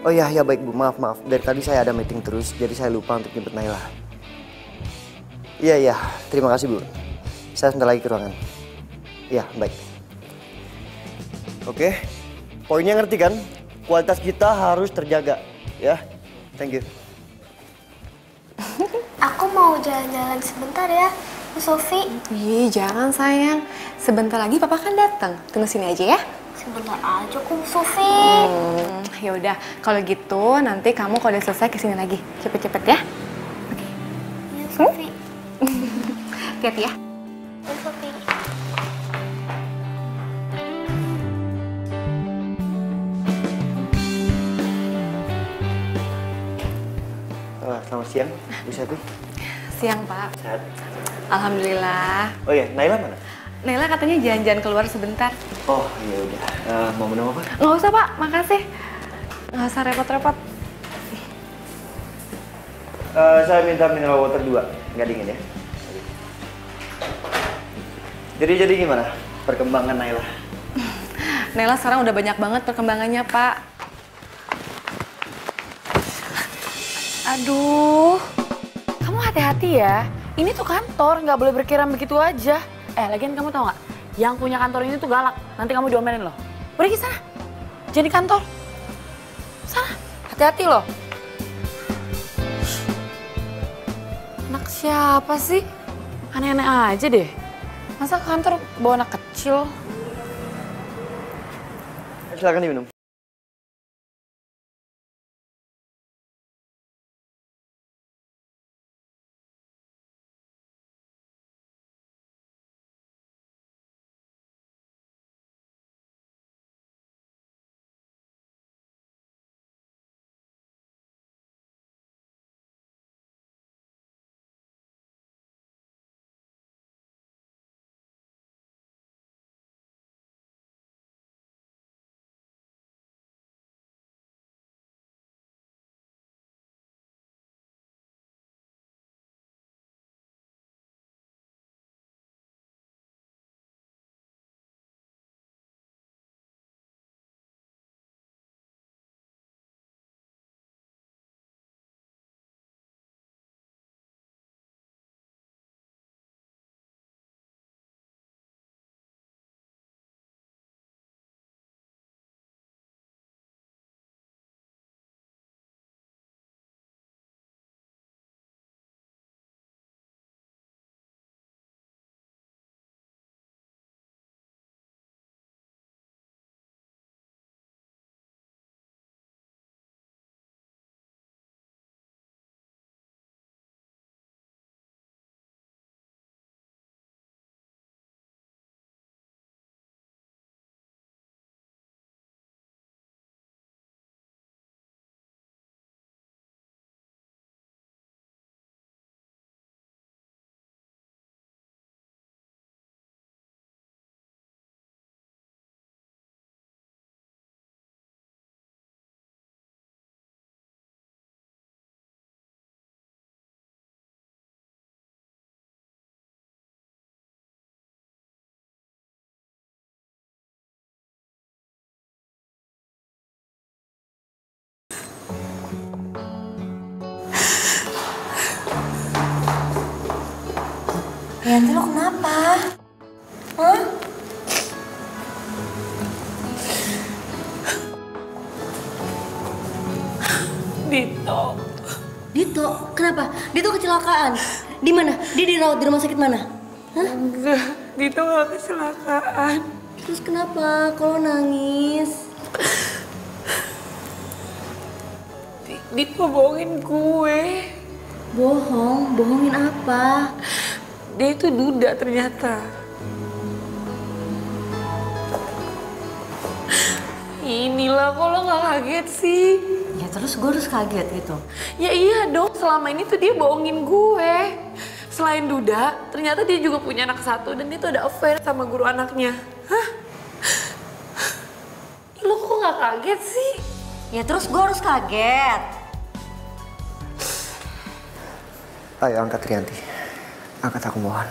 Oh iya, baik Bu, maaf. Dari tadi saya ada meeting terus, jadi saya lupa untuk jemput Naila. Iya, terima kasih Bu. Saya sebentar lagi ke ruangan. Iya, baik. Oke, poinnya ngerti kan? Kualitas kita harus terjaga, ya. Thank you. Aku mau jalan-jalan sebentar ya, Bu Sofi. Ih, jangan sayang. Sebentar lagi papa kan datang. Tunggu sini aja ya. Sebentar aja kok, Bu Sofi. Ya udah, kalau gitu nanti kamu kalau udah selesai kesini lagi. Cepet-cepet ya. Oke. Ya, Sofi. Hati-hati ya. Bu Sofi. Selamat siang, Bu Sofi. Siang, Pak. Sehat. Alhamdulillah. Oh iya, Naila mana? Naila katanya jalan-jalan keluar sebentar. Oh iya udah. Mau minum apa? Nggak usah, Pak. Makasih. Nggak usah repot-repot. Saya minta mineral water 2, nggak dingin ya. Jadi gimana perkembangan Naila? Naila sekarang udah banyak banget perkembangannya, Pak. Aduh, kamu hati-hati ya. Ini tuh kantor, nggak boleh berkira begitu aja. Lagian kamu tau nggak? Yang punya kantor ini tuh galak. Nanti kamu diomelin loh. Pergi sana. Jadi kantor. Sana, hati-hati loh. Anak siapa sih? Aneh-aneh aja deh. Masa ke kantor bawa anak kecil? Silakan diminum. Yanti, lo kenapa? Hah? Dito. Dito? Kenapa? Dito kecelakaan. Di mana? Dia dirawat di rumah sakit mana? Hah? Enggak, Dito gak kecelakaan. Terus kenapa? Kalau nangis? Dito bohongin gue. Bohong? Bohongin apa? Dia itu duda ternyata. Inilah, kok lo gak kaget sih? Ya terus gue harus kaget gitu? Ya iya dong, selama ini tuh dia bohongin gue. Selain duda, ternyata dia juga punya anak satu dan dia tuh ada affair sama guru anaknya. Hah? Lo kok gak kaget sih? Ya terus gue harus kaget. Ayo angkat Rianti. Angkat, aku mohon.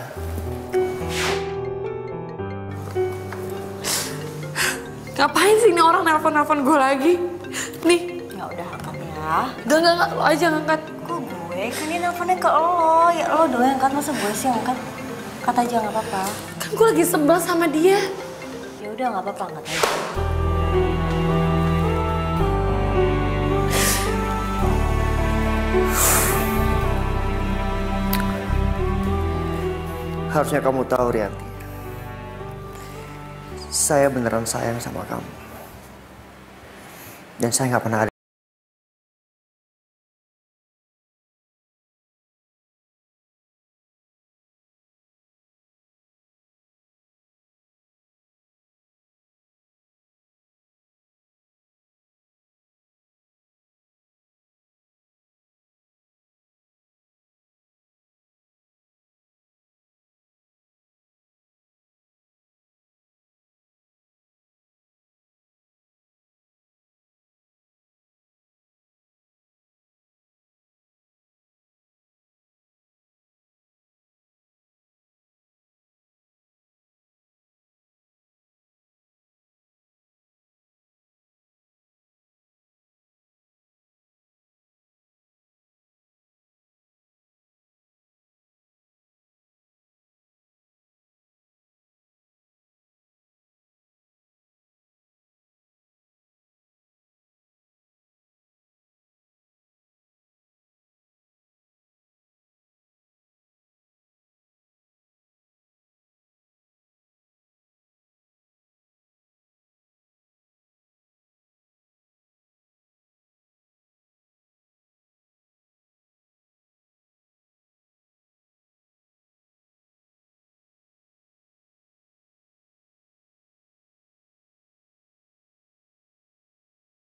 Ngapain sih ini orang nelpon-nelpon gue lagi? Nih. Ya udah angkat ya. Enggak, lo aja ngangkat. Kok gue? Kan dia nelfonnya ke lo. Ya lo doang angkat, masa gue sih angkat? Angkat aja nggak apa-apa. Kan gue lagi sebel sama dia. Ya udah nggak apa-apa, angkat aja. Harusnya kamu tahu, Rianti. Saya beneran sayang sama kamu. Dan saya nggak pernah ada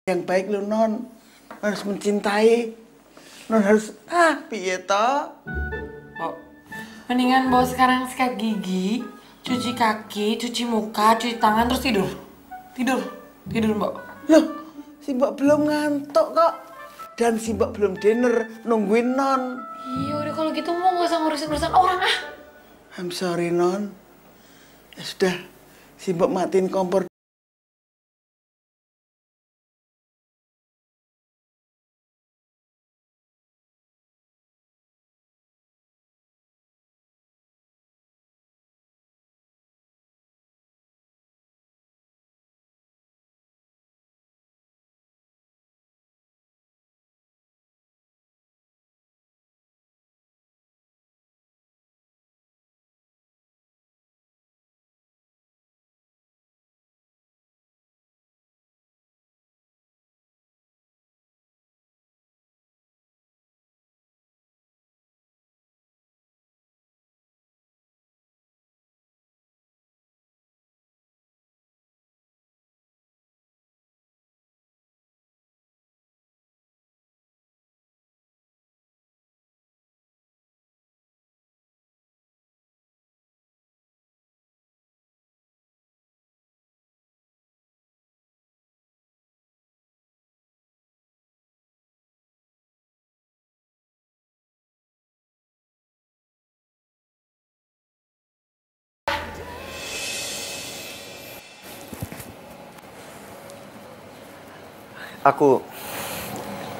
yang baik lo non. Harus mencintai. Non harus piye toh? Oh. Mendingan bawa sekarang sikat gigi, cuci kaki, cuci muka, cuci tangan terus tidur. Tidur Mbak. Loh, si Mbak belum ngantuk kok. Dan si Mbak belum dinner, nungguin non. Iya udah kalau gitu mau gak usah ngurusin urusan orang ah. I'm sorry non. Ya sudah, si Mbak matiin kompor.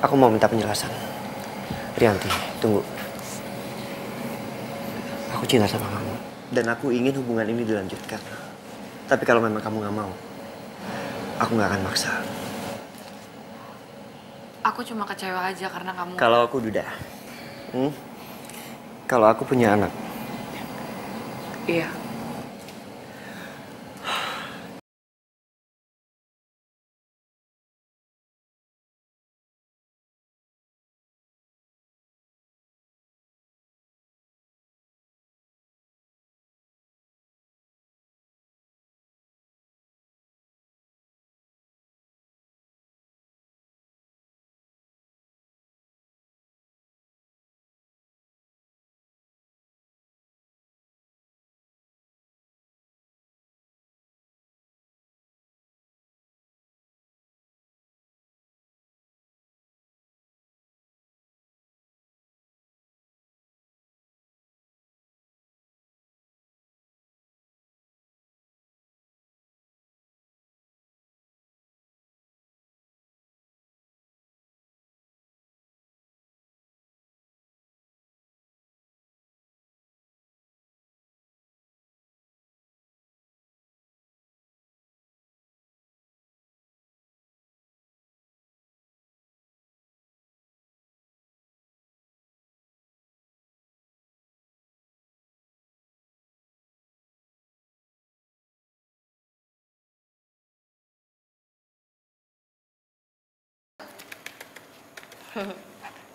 Aku mau minta penjelasan. Rianti, tunggu. Aku cinta sama kamu. Dan aku ingin hubungan ini dilanjutkan. Tapi kalau memang kamu gak mau, aku gak akan maksa. Aku cuma kecewa aja karena kamu... Kalau aku Duda, kalau aku punya anak. Iya.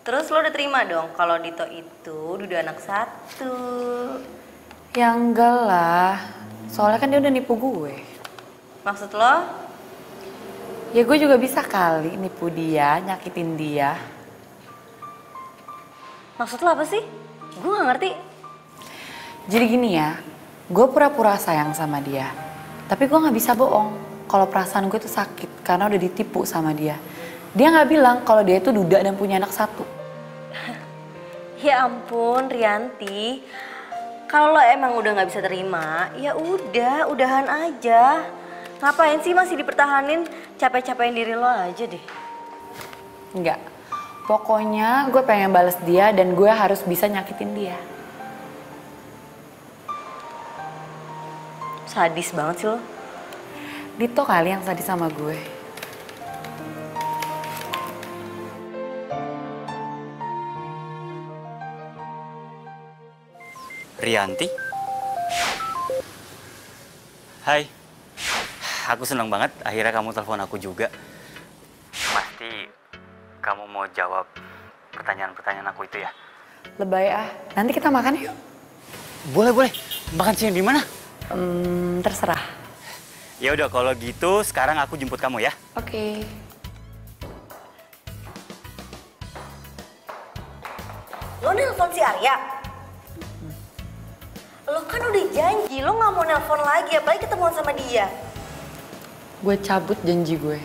Terus lo udah terima dong kalau Dito itu Duda anak satu? Ya enggak lah, soalnya kan dia udah nipu gue. Maksud lo? Ya gue juga bisa kali nipu dia, nyakitin dia. Maksud lo apa sih? Gue gak ngerti. Jadi gini ya, gue pura-pura sayang sama dia. Tapi gue gak bisa bohong kalau perasaan gue tuh sakit karena udah ditipu sama dia. Dia nggak bilang kalau dia itu duda dan punya anak satu. Ya ampun, Rianti. Kalau lo emang udah nggak bisa terima, ya udah, udahan aja. Ngapain sih masih dipertahanin? Capek-capekin diri lo aja deh. Enggak. Pokoknya gue pengen bales dia dan gue harus bisa nyakitin dia. Sadis banget sih lo. Dito kali yang sadis sama gue. Rianti? Hai, aku senang banget akhirnya kamu telepon aku juga. Pasti kamu mau jawab pertanyaan-pertanyaan aku itu ya? Lebay ah, nanti kita makan yuk. Boleh. Makan siang di mana? Terserah. Ya udah kalau gitu sekarang aku jemput kamu ya. Oke. Lo nelpon si Arya? Lo kan udah janji, lo gak mau nelpon lagi, apalagi ketemuan sama dia. Gue cabut janji gue.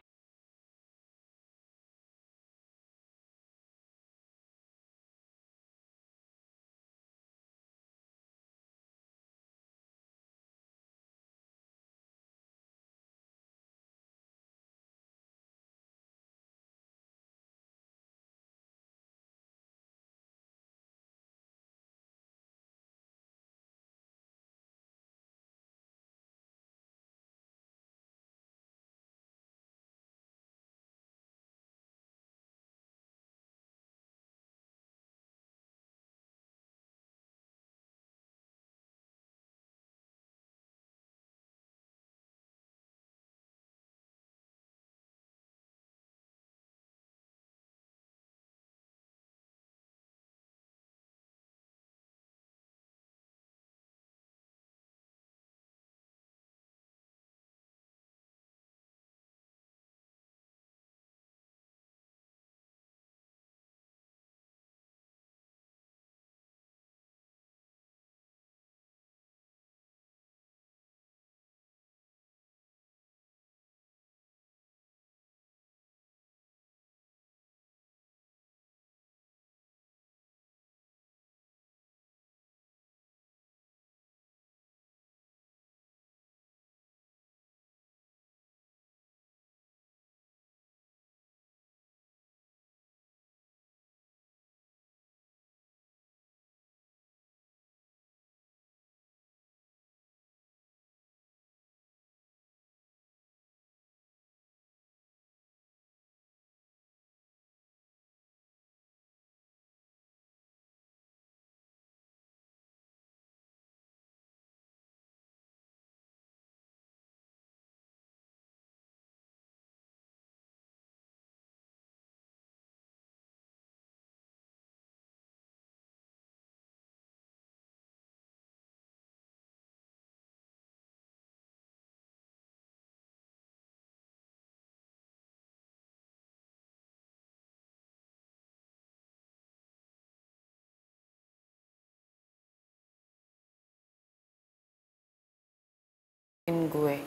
Gue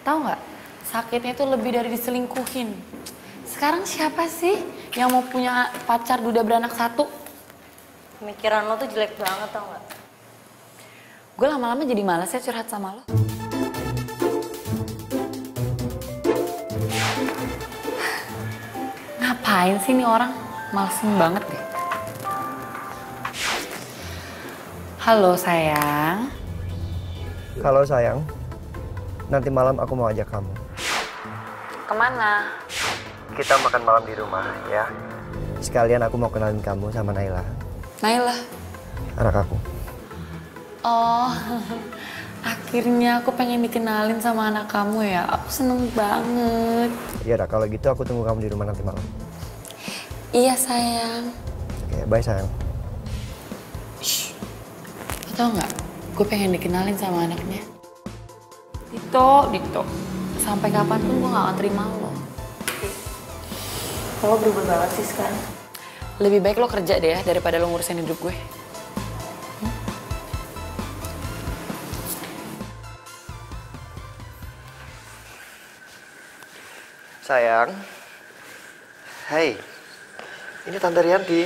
tahu nggak, sakitnya itu lebih dari diselingkuhin. Sekarang siapa sih yang mau punya pacar duda beranak satu? Pemikiran lo tuh jelek banget, tau nggak? Gue lama-lama jadi malas ya curhat sama lo. Ngapain sih nih orang? Malesin banget deh. Halo sayang. Halo sayang. Nanti malam aku mau ajak kamu. Kemana? Kita makan malam di rumah, ya. Sekalian aku mau kenalin kamu sama Naila. Naila? Anak aku. Oh, akhirnya aku pengen dikenalin sama anak kamu ya. Aku seneng banget. Ya udah, kalau gitu aku tunggu kamu di rumah nanti malam. Iya sayang. Oke, bye sayang. Shh. Lo tau nggak? Gue pengen dikenalin sama anaknya. Dito. Sampai kapanpun gue gak akan terima lo. Lo berubah banget sih sekarang. Lebih baik lo kerja deh ya, daripada lo ngurusin hidup gue. Sayang. Hai. Ini Tante Rianti.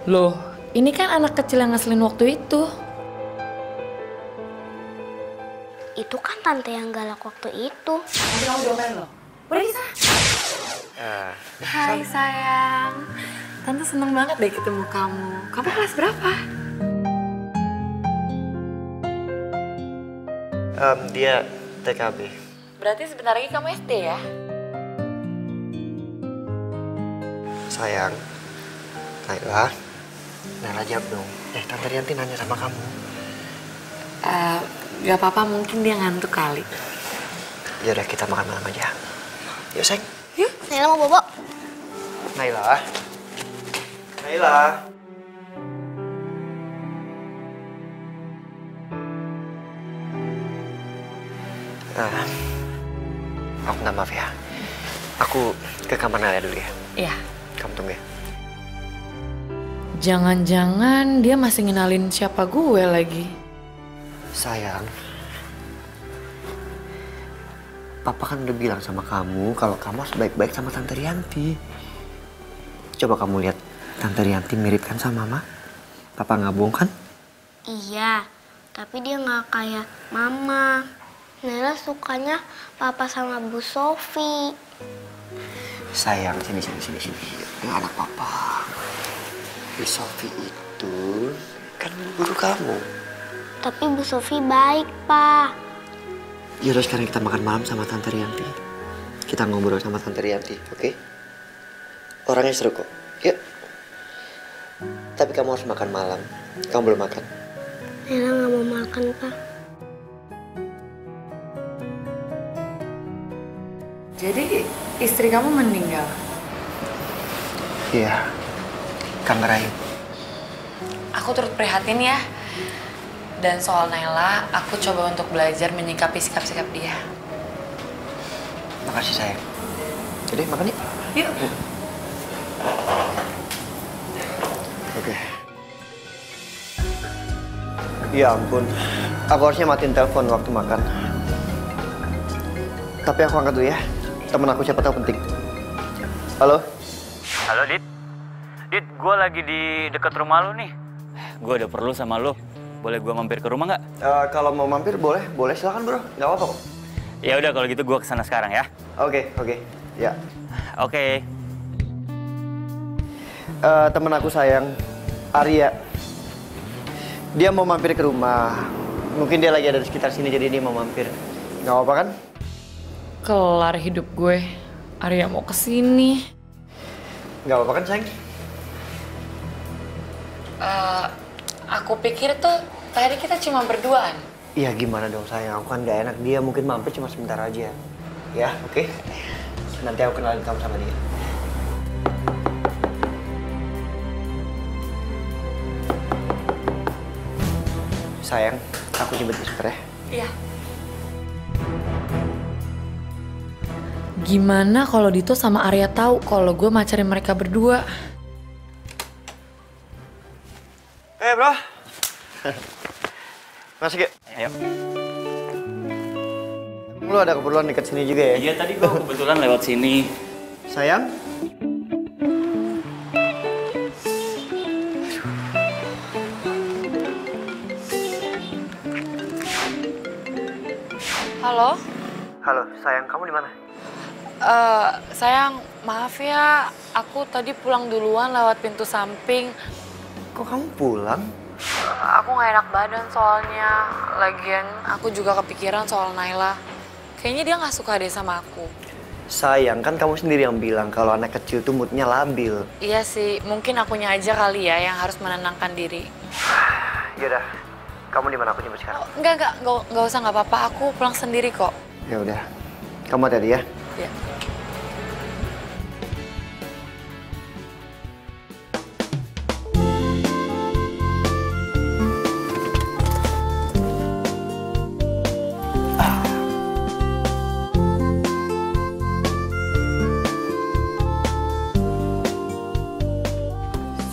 Loh, ini kan anak kecil yang ngeselin waktu itu. Itu kan tante yang galak waktu itu. Nanti kamu diomelin loh. Udah di sana. Hai sayang. Tante seneng banget deh ketemu kamu. Kamu kelas berapa? Dia TKB. Berarti sebentar lagi kamu SD ya? Sayang. Naila. Naila jawab dong. Tante Rianti nanya sama kamu. Gak apa-apa, mungkin dia ngantuk kali. Ya udah, kita makan malam aja. Yuk, sayang. Yuk, Naila mau bobo. Naila. Naila. Aku minta maaf ya. Aku ke kamar Naya dulu ya. Iya. Kamu tunggu ya. Jangan-jangan dia masih ngenalin siapa gue lagi. Sayang, Papa kan udah bilang sama kamu kalau kamu harus baik-baik sama Tante Rianti. Coba kamu lihat, Tante Rianti mirip kan sama Mama? Papa nggak bohong kan? Iya, tapi dia nggak kayak Mama. Nela sukanya Papa sama Bu Sofi. Sayang, sini. Ini anak Papa. Bu Sofi itu kan guru kamu. Tapi Bu Sofi baik, Pak. Yaudah sekarang kita makan malam sama Tante Rianti. Kita ngobrol sama Tante Rianti, oke? Orangnya seru kok. Yuk. Tapi kamu harus makan malam. Kamu belum makan. Nela nggak mau makan, Pak. Jadi istri kamu meninggal? Iya. Kanker rahim. Aku turut prihatin ya. Dan soal Naila, aku coba untuk belajar menyikapi sikap-sikap dia. Makasih sayang. Jadi makan yuk. Yuk. Oke. Ya ampun. Aku harusnya matiin telepon waktu makan. Tapi aku angkat dulu ya. Temen aku siapa tahu penting. Halo? Halo, Dit. Dit, gue lagi di dekat rumah lu nih. Gue ada perlu sama lu. Boleh gue mampir ke rumah nggak? Kalau mau mampir boleh silakan bro. Nggak apa-apa kok. Ya udah kalau gitu gue kesana sekarang ya. Oke. Ya. Oke. Temen aku sayang, Arya. Dia mau mampir ke rumah. Mungkin dia lagi ada di sekitar sini jadi dia mau mampir. Nggak apa-apa kan? Kelar hidup gue. Arya mau kesini. Nggak apa-apa kan sayang? Aku pikir tuh tadi kita cuma berduaan. Iya gimana dong sayang, aku kan gak enak. Dia mungkin mampir cuma sebentar aja. Ya oke. Nanti aku kenalin kamu sama dia. Sayang, aku jemput sebentar ya. Iya. Gimana kalau Dito sama Arya tahu kalau gue macarin mereka berdua? Bro. Masuk ya? Ayo. Lu ada keperluan dekat sini juga ya? Iya, tadi gue kebetulan lewat sini. Sayang? Halo? Halo, sayang, kamu di mana? Sayang, maaf ya. Aku tadi pulang duluan lewat pintu samping. Kok kamu pulang? Aku nggak enak badan soalnya. Lagian aku juga kepikiran soal Naila. Kayaknya dia nggak suka deh sama aku. Sayang, kan kamu sendiri yang bilang kalau anak kecil tuh moodnya labil. Iya sih, mungkin akunya aja kali ya yang harus menenangkan diri. Yaudah, kamu di mana aku jemput sekarang? Nggak usah, nggak apa-apa. Aku pulang sendiri kok. Ya udah, kamu hati-hati ya. Ya.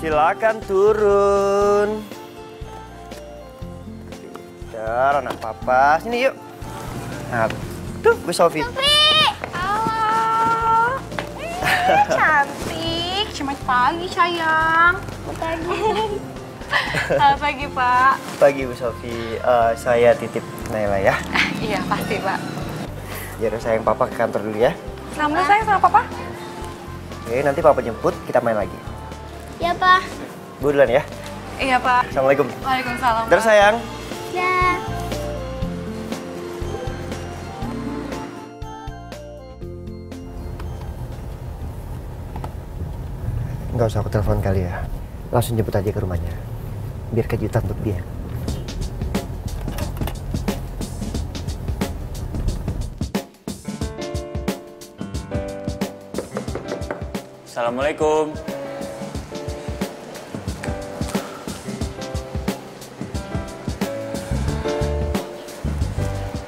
Silakan turun. Pintar anak papa. Sini yuk. Nah, tuh Bu Sofi. Halo. Cantik. Selamat pagi, sayang. Selamat pagi. Selamat pagi, Pak. Pagi Bu Sofi. Saya titip Naila ya. Iya, pasti, Pak. Jadi sayang papa ke kantor dulu ya. Selamat sayang sama Papa. Oke, nanti papa jemput, kita main lagi. Ya, Pak. Bu duluan ya. Iya, Pak. Assalamualaikum. Waalaikumsalam, Terus sayang. Ya. Nggak usah aku telepon kali ya. Langsung jemput aja ke rumahnya. Biar kejutan untuk dia. Assalamualaikum.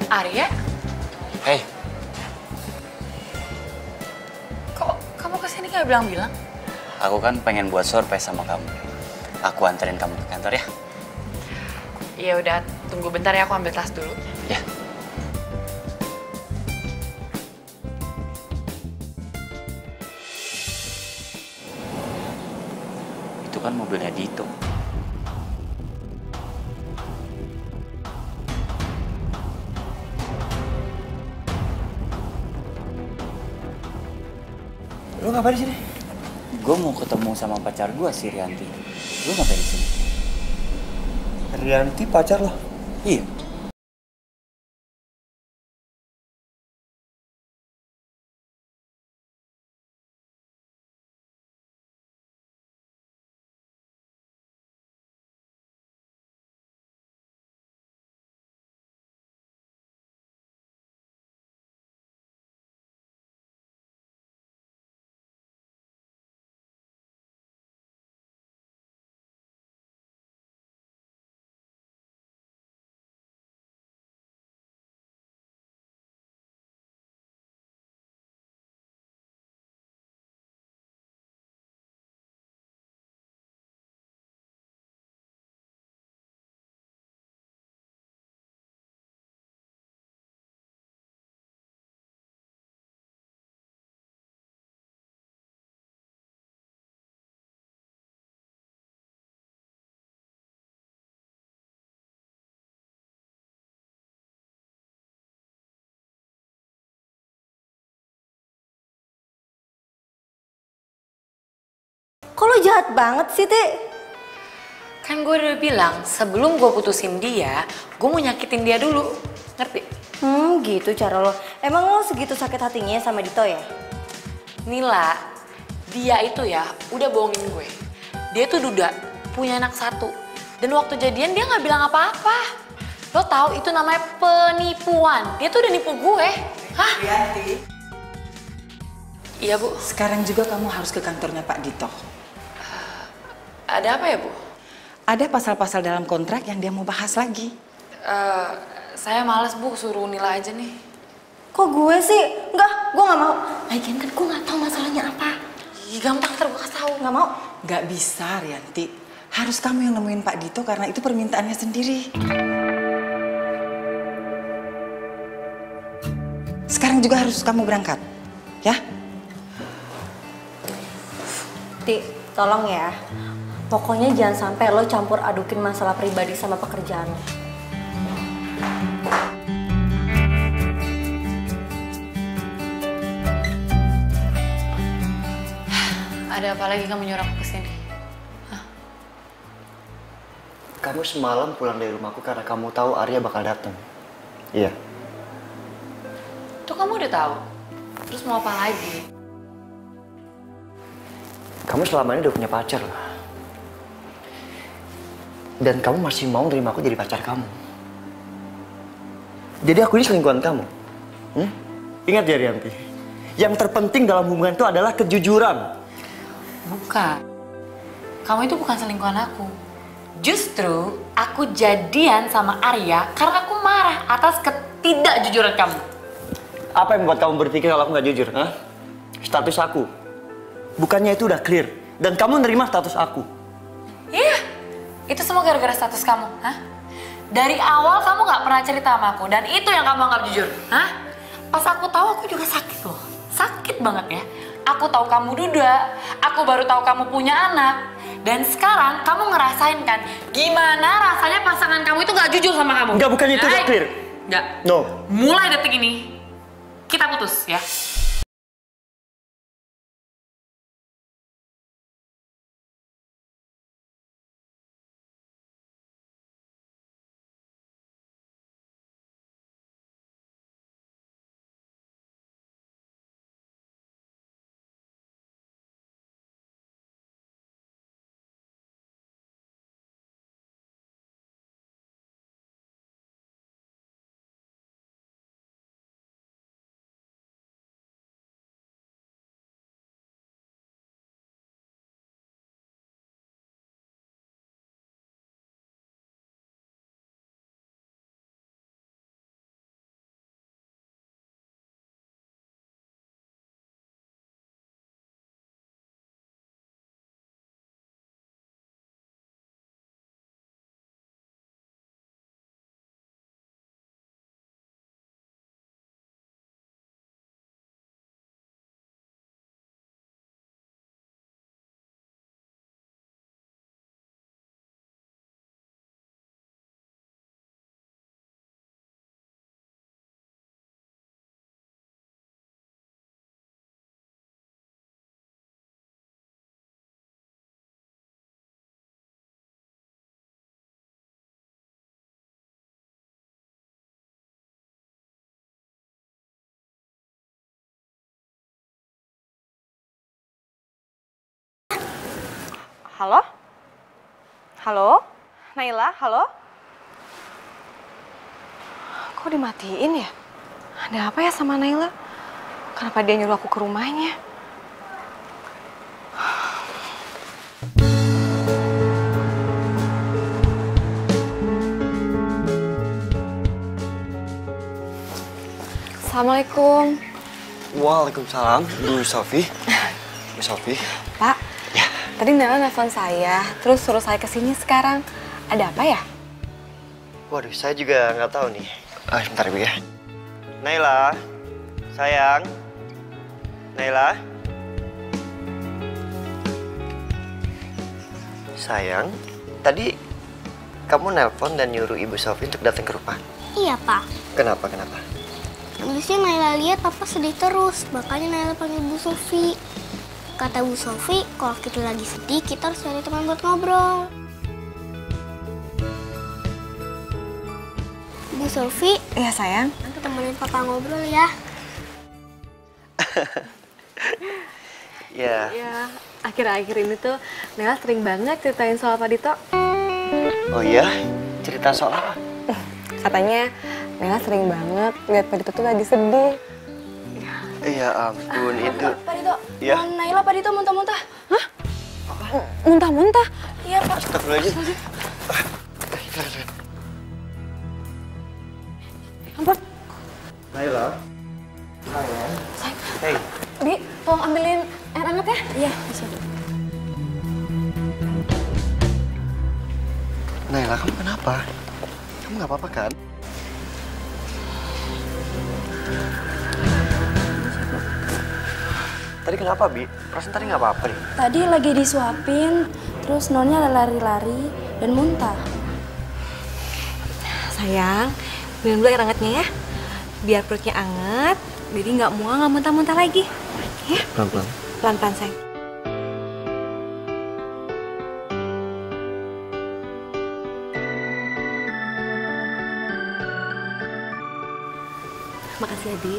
Arya? Hei. nggak bilang-bilang? Aku kan pengen buat surprise sama kamu. Aku anterin kamu ke kantor ya. Ya udah, tunggu bentar ya, aku ambil tas dulu. Ya. Itu kan mobilnya Dito. Lu ngapain di sini? Gue mau ketemu sama pacar gue si Rianti. Lu ngapain di sini? Rianti pacar lo? Iya. Kok lo jahat banget sih, Teh? Kan gue udah bilang, sebelum gue putusin dia, gue mau nyakitin dia dulu. Ngerti? Gitu cara lo. Emang lo segitu sakit hatinya sama Dito ya? Nila, dia itu ya udah bohongin gue. Dia tuh duda, punya anak satu. Dan waktu jadian dia nggak bilang apa-apa. Lo tahu itu namanya penipuan. Dia tuh udah nipu gue. Hah? Rianti. Iya, Bu. Sekarang juga kamu harus ke kantornya Pak Dito. Ada apa ya, Bu? Ada pasal-pasal dalam kontrak yang dia mau bahas lagi. Saya males, Bu, suruh Nila aja nih. Kok gue sih? Enggak, gue nggak mau. Lagian kan gue nggak tahu masalahnya apa. Ih, gampang, ntar gue kasih tahu. Nggak mau. Nggak bisa, Rianti. Harus kamu yang nemuin Pak Dito karena itu permintaannya sendiri. Sekarang juga harus kamu berangkat, ya? Ti, tolong ya. Pokoknya jangan sampai lo campur adukin masalah pribadi sama pekerjaan lo. Ada apa lagi kamu nyuruh aku kesini? Kamu semalam pulang dari rumahku karena kamu tahu Arya bakal datang. Iya. Tuh kamu udah tahu. Terus mau apa lagi? Kamu selama ini udah punya pacar lah. Dan kamu masih mau nerima aku jadi pacar kamu. Jadi aku ini selingkuhan kamu. Ingat ya Rianti, yang terpenting dalam hubungan itu adalah kejujuran. Bukan. Kamu itu bukan selingkuhan aku. Justru aku jadian sama Arya karena aku marah atas ketidakjujuran kamu. Apa yang membuat kamu berpikir kalau aku nggak jujur? Hah? Status aku. Bukannya itu udah clear. Dan kamu nerima status aku. Iya. Itu semua gara-gara status kamu, hah? Dari awal kamu nggak pernah cerita sama aku dan itu yang kamu anggap jujur, hah? Pas aku tahu aku juga sakit loh, sakit banget ya. Aku tahu kamu duda, aku baru tahu kamu punya anak, dan sekarang kamu ngerasain kan gimana rasanya pasangan kamu itu nggak jujur sama kamu? Enggak, bukannya itu udah clear. Enggak. No. Mulai detik ini kita putus ya. Halo? Halo? Naila, halo? Kok dimatiin ya? Ada apa ya sama Naila? Kenapa dia nyuruh aku ke rumahnya? Assalamualaikum. Waalaikumsalam, Bu Sofi. Bu Sofi. Pak, ya. Tadi Naila nelfon saya, terus suruh saya kesini sekarang. Ada apa ya? Waduh, saya juga nggak tahu nih. Bentar Ibu ya. Naila, sayang. Naila. Sayang, tadi kamu nelpon dan nyuruh Ibu Sofi untuk datang ke rumah. Iya, Pak. Kenapa? Habisnya Naila lihat Papa sedih terus, makanya Naila panggil Bu Sofi. Kata Bu Sofi, kalau kita lagi sedih, kita harus cari teman buat ngobrol. Bu Sofi. Iya, sayang. Nanti temenin Papa ngobrol ya. Ya. Ya, akhir-akhir ini tuh Naila sering banget ceritain soal Pak Dito. Oh iya? Cerita soal apa? Katanya Naila sering banget lihat Pak Dito tuh lagi sedih. Ya ampun, itu. Pak Dito, Ya. Naila Pak Dito muntah-muntah. Hah? Muntah-muntah? Iya, Pak. Astagfirullahaladzim. Ampun. Naila. Sayang. Hey. Bi, tolong ambilin air hangat ya? Iya, bisa. Naila, kamu kenapa? Kamu nggak apa-apa kan? Tadi kenapa, Bi? Perasaan tadi nggak apa-apa nih. Tadi lagi disuapin, terus nonnya lari-lari dan muntah. Sayang, minum dulu air hangatnya ya. Biar perutnya anget, jadi nggak mual, nggak muntah-muntah lagi. Ya? Pelan-pelan. Pelan-pelan, sayang. Makasih ya, Di.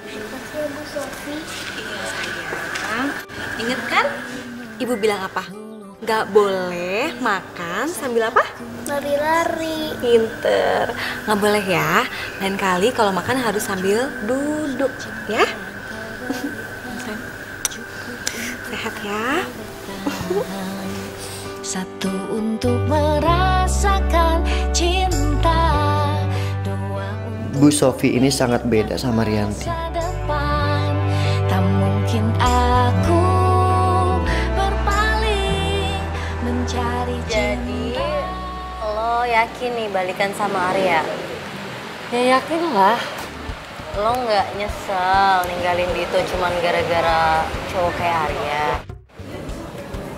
Makasih ya, Bu Sofi. Iya, sayang. Ingat kan? Ibu bilang apa? Nggak boleh makan sambil apa? Lari-lari. Pinter. Nggak boleh ya. Lain kali kalau makan harus sambil duduk, ya? Sehat ya. Satu untuk merasakan cinta, dua untuk Bu Sofi ini sangat beda sama Rianti. masa depan. Tak mungkin aku berpaling mencari Jadi, lo yakin nih balikan sama Arya? Ya yakin lah. Lo nggak nyesel ninggalin Dito cuman gara-gara cowok kayak Arya?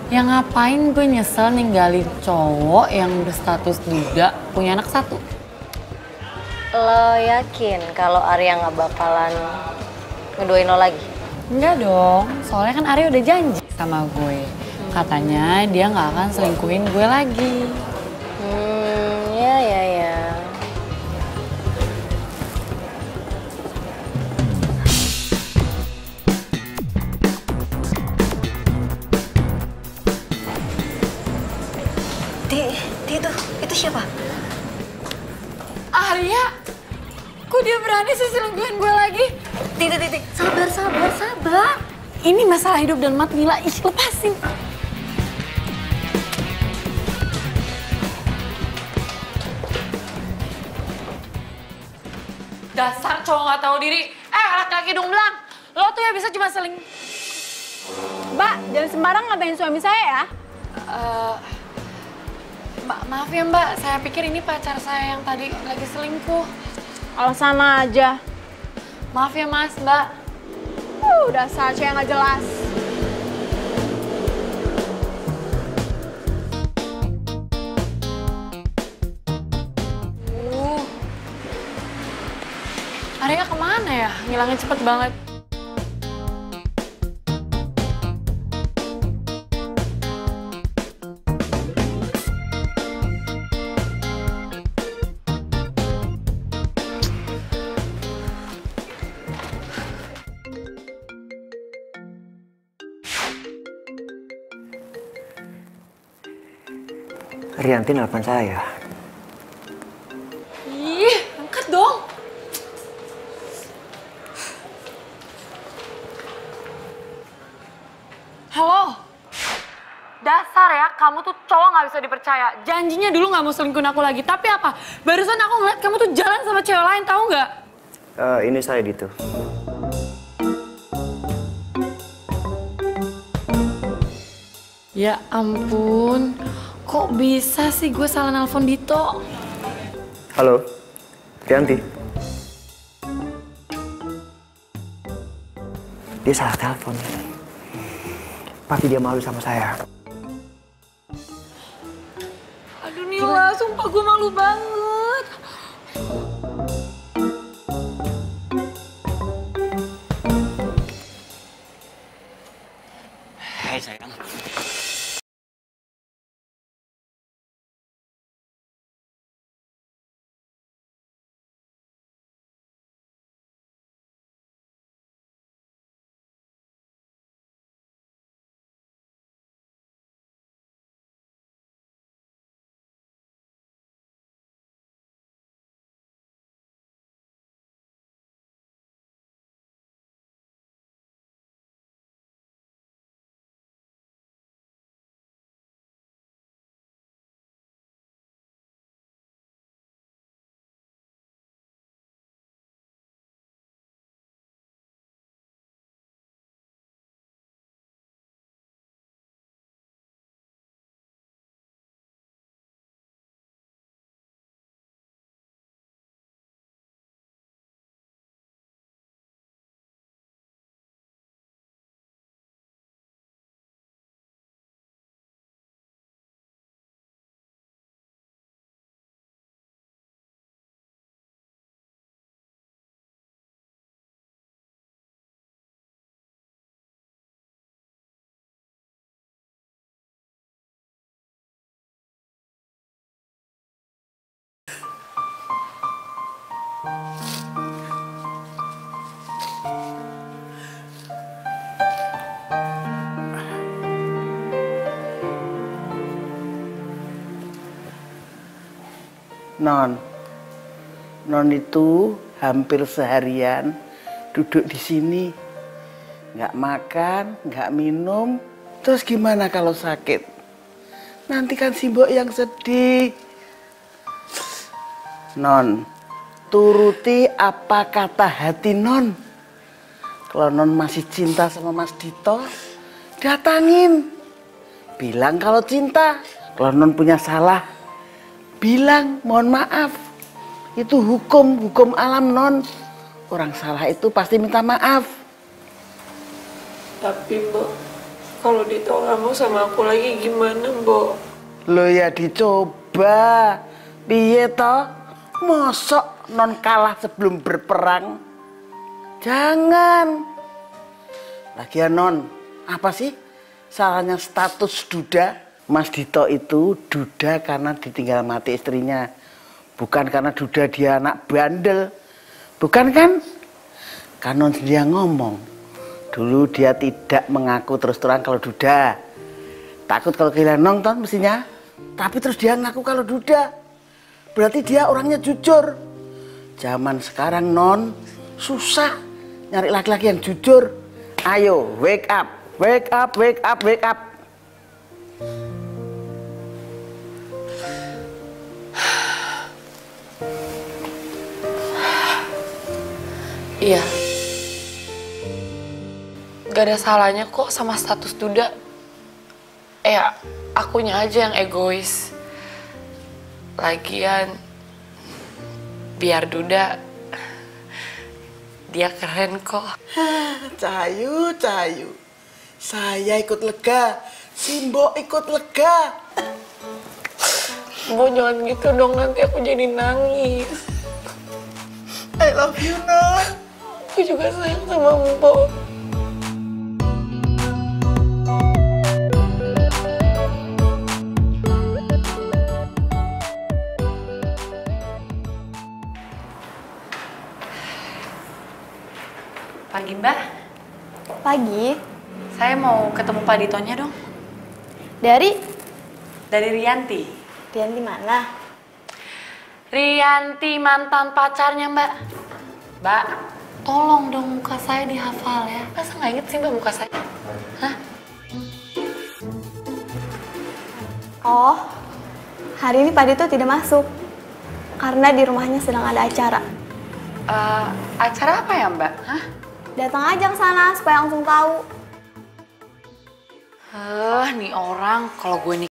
Ya ngapain gue nyesel ninggalin cowok yang berstatus duda punya anak satu? Lo yakin kalau Arya nggak bakalan ngeduain lo lagi? Enggak dong, soalnya kan Arya udah janji sama gue. Katanya dia nggak akan selingkuhin gue lagi. Ya. Itu siapa? Arya? Kok dia berani sih selingkuhin gue lagi? Titik. Sabar. Ini masalah hidup dan mati, Mila. Ih, lepasin. Dasar cowok nggak tahu diri. Laki-laki dong belang. Lo tuh ya bisa cuma Mbak, jangan sembarang ngatain suami saya ya. Maaf ya Mbak, saya pikir ini pacar saya yang tadi lagi selingkuh. Alasan aja. Maaf ya Mas, Mbak. Dasar cewek nggak jelas. Arya kemana ya? Ngilangnya cepet banget. Rianti nelpon saya. Ih, angkat dong. Halo. Dasar ya, kamu tuh cowok nggak bisa dipercaya. Janjinya dulu nggak mau selingkuhin aku lagi. Tapi apa? Barusan aku ngeliat kamu tuh jalan sama cewek lain, tahu nggak? Ini saya Dito. Ya ampun, kok bisa sih gue salah nelpon Dito? Halo, Rianti. Dia salah telepon. Pasti dia malu sama saya. Aduh Nila, sumpah gue malu banget. Hai sayang. Non itu hampir seharian duduk di sini, nggak makan, nggak minum. Terus gimana kalau sakit? Nanti kan si Mbok yang sedih. Non, turuti apa kata hati Non. Kalau Non masih cinta sama Mas Dito, datangin. Bilang kalau cinta. Kalau Non punya salah, bilang mohon maaf. Itu hukum alam Non. Orang salah itu pasti minta maaf. Tapi Mbok, kalau Dito nggak mau sama aku lagi gimana Mbok? Lo ya dicoba. Piye toh? Mosok Non kalah sebelum berperang? Jangan. Lagian Non, apa sih salahnya status duda? Mas Dito itu duda karena ditinggal mati istrinya. Bukan karena duda dia anak bandel. Bukan kan? Kan Non dia ngomong. Dulu dia tidak mengaku terus terang kalau duda. Takut kalau kehilangan nonton mestinya. Tapi terus dia ngaku kalau duda. Berarti dia orangnya jujur. Zaman sekarang Non susah nyari laki-laki yang jujur. Ayo wake up, wake up, wake up, wake up. Iya. Gak ada salahnya kok sama status duda. Akunya aja yang egois. Lagian, biar duda, dia keren kok. Cahayu. Saya ikut lega, si Mbok ikut lega. Mbok jangan gitu dong, nanti aku jadi nangis. I love you, Non. Aku juga sayang sama Mbok. Pagi Mbak. Pagi. Saya mau ketemu Pak Ditonya dong. Dari? Dari Rianti. Rianti mana? Rianti mantan pacarnya Mbak. Mbak, tolong dong muka saya dihafal ya. Masa nggak inget sih Mbak muka saya? Hah? Oh, hari ini Pak Dito tidak masuk. Karena di rumahnya sedang ada acara. Acara apa ya Mbak? Hah? Datang aja ke sana supaya langsung tahu. Nih orang kalau gue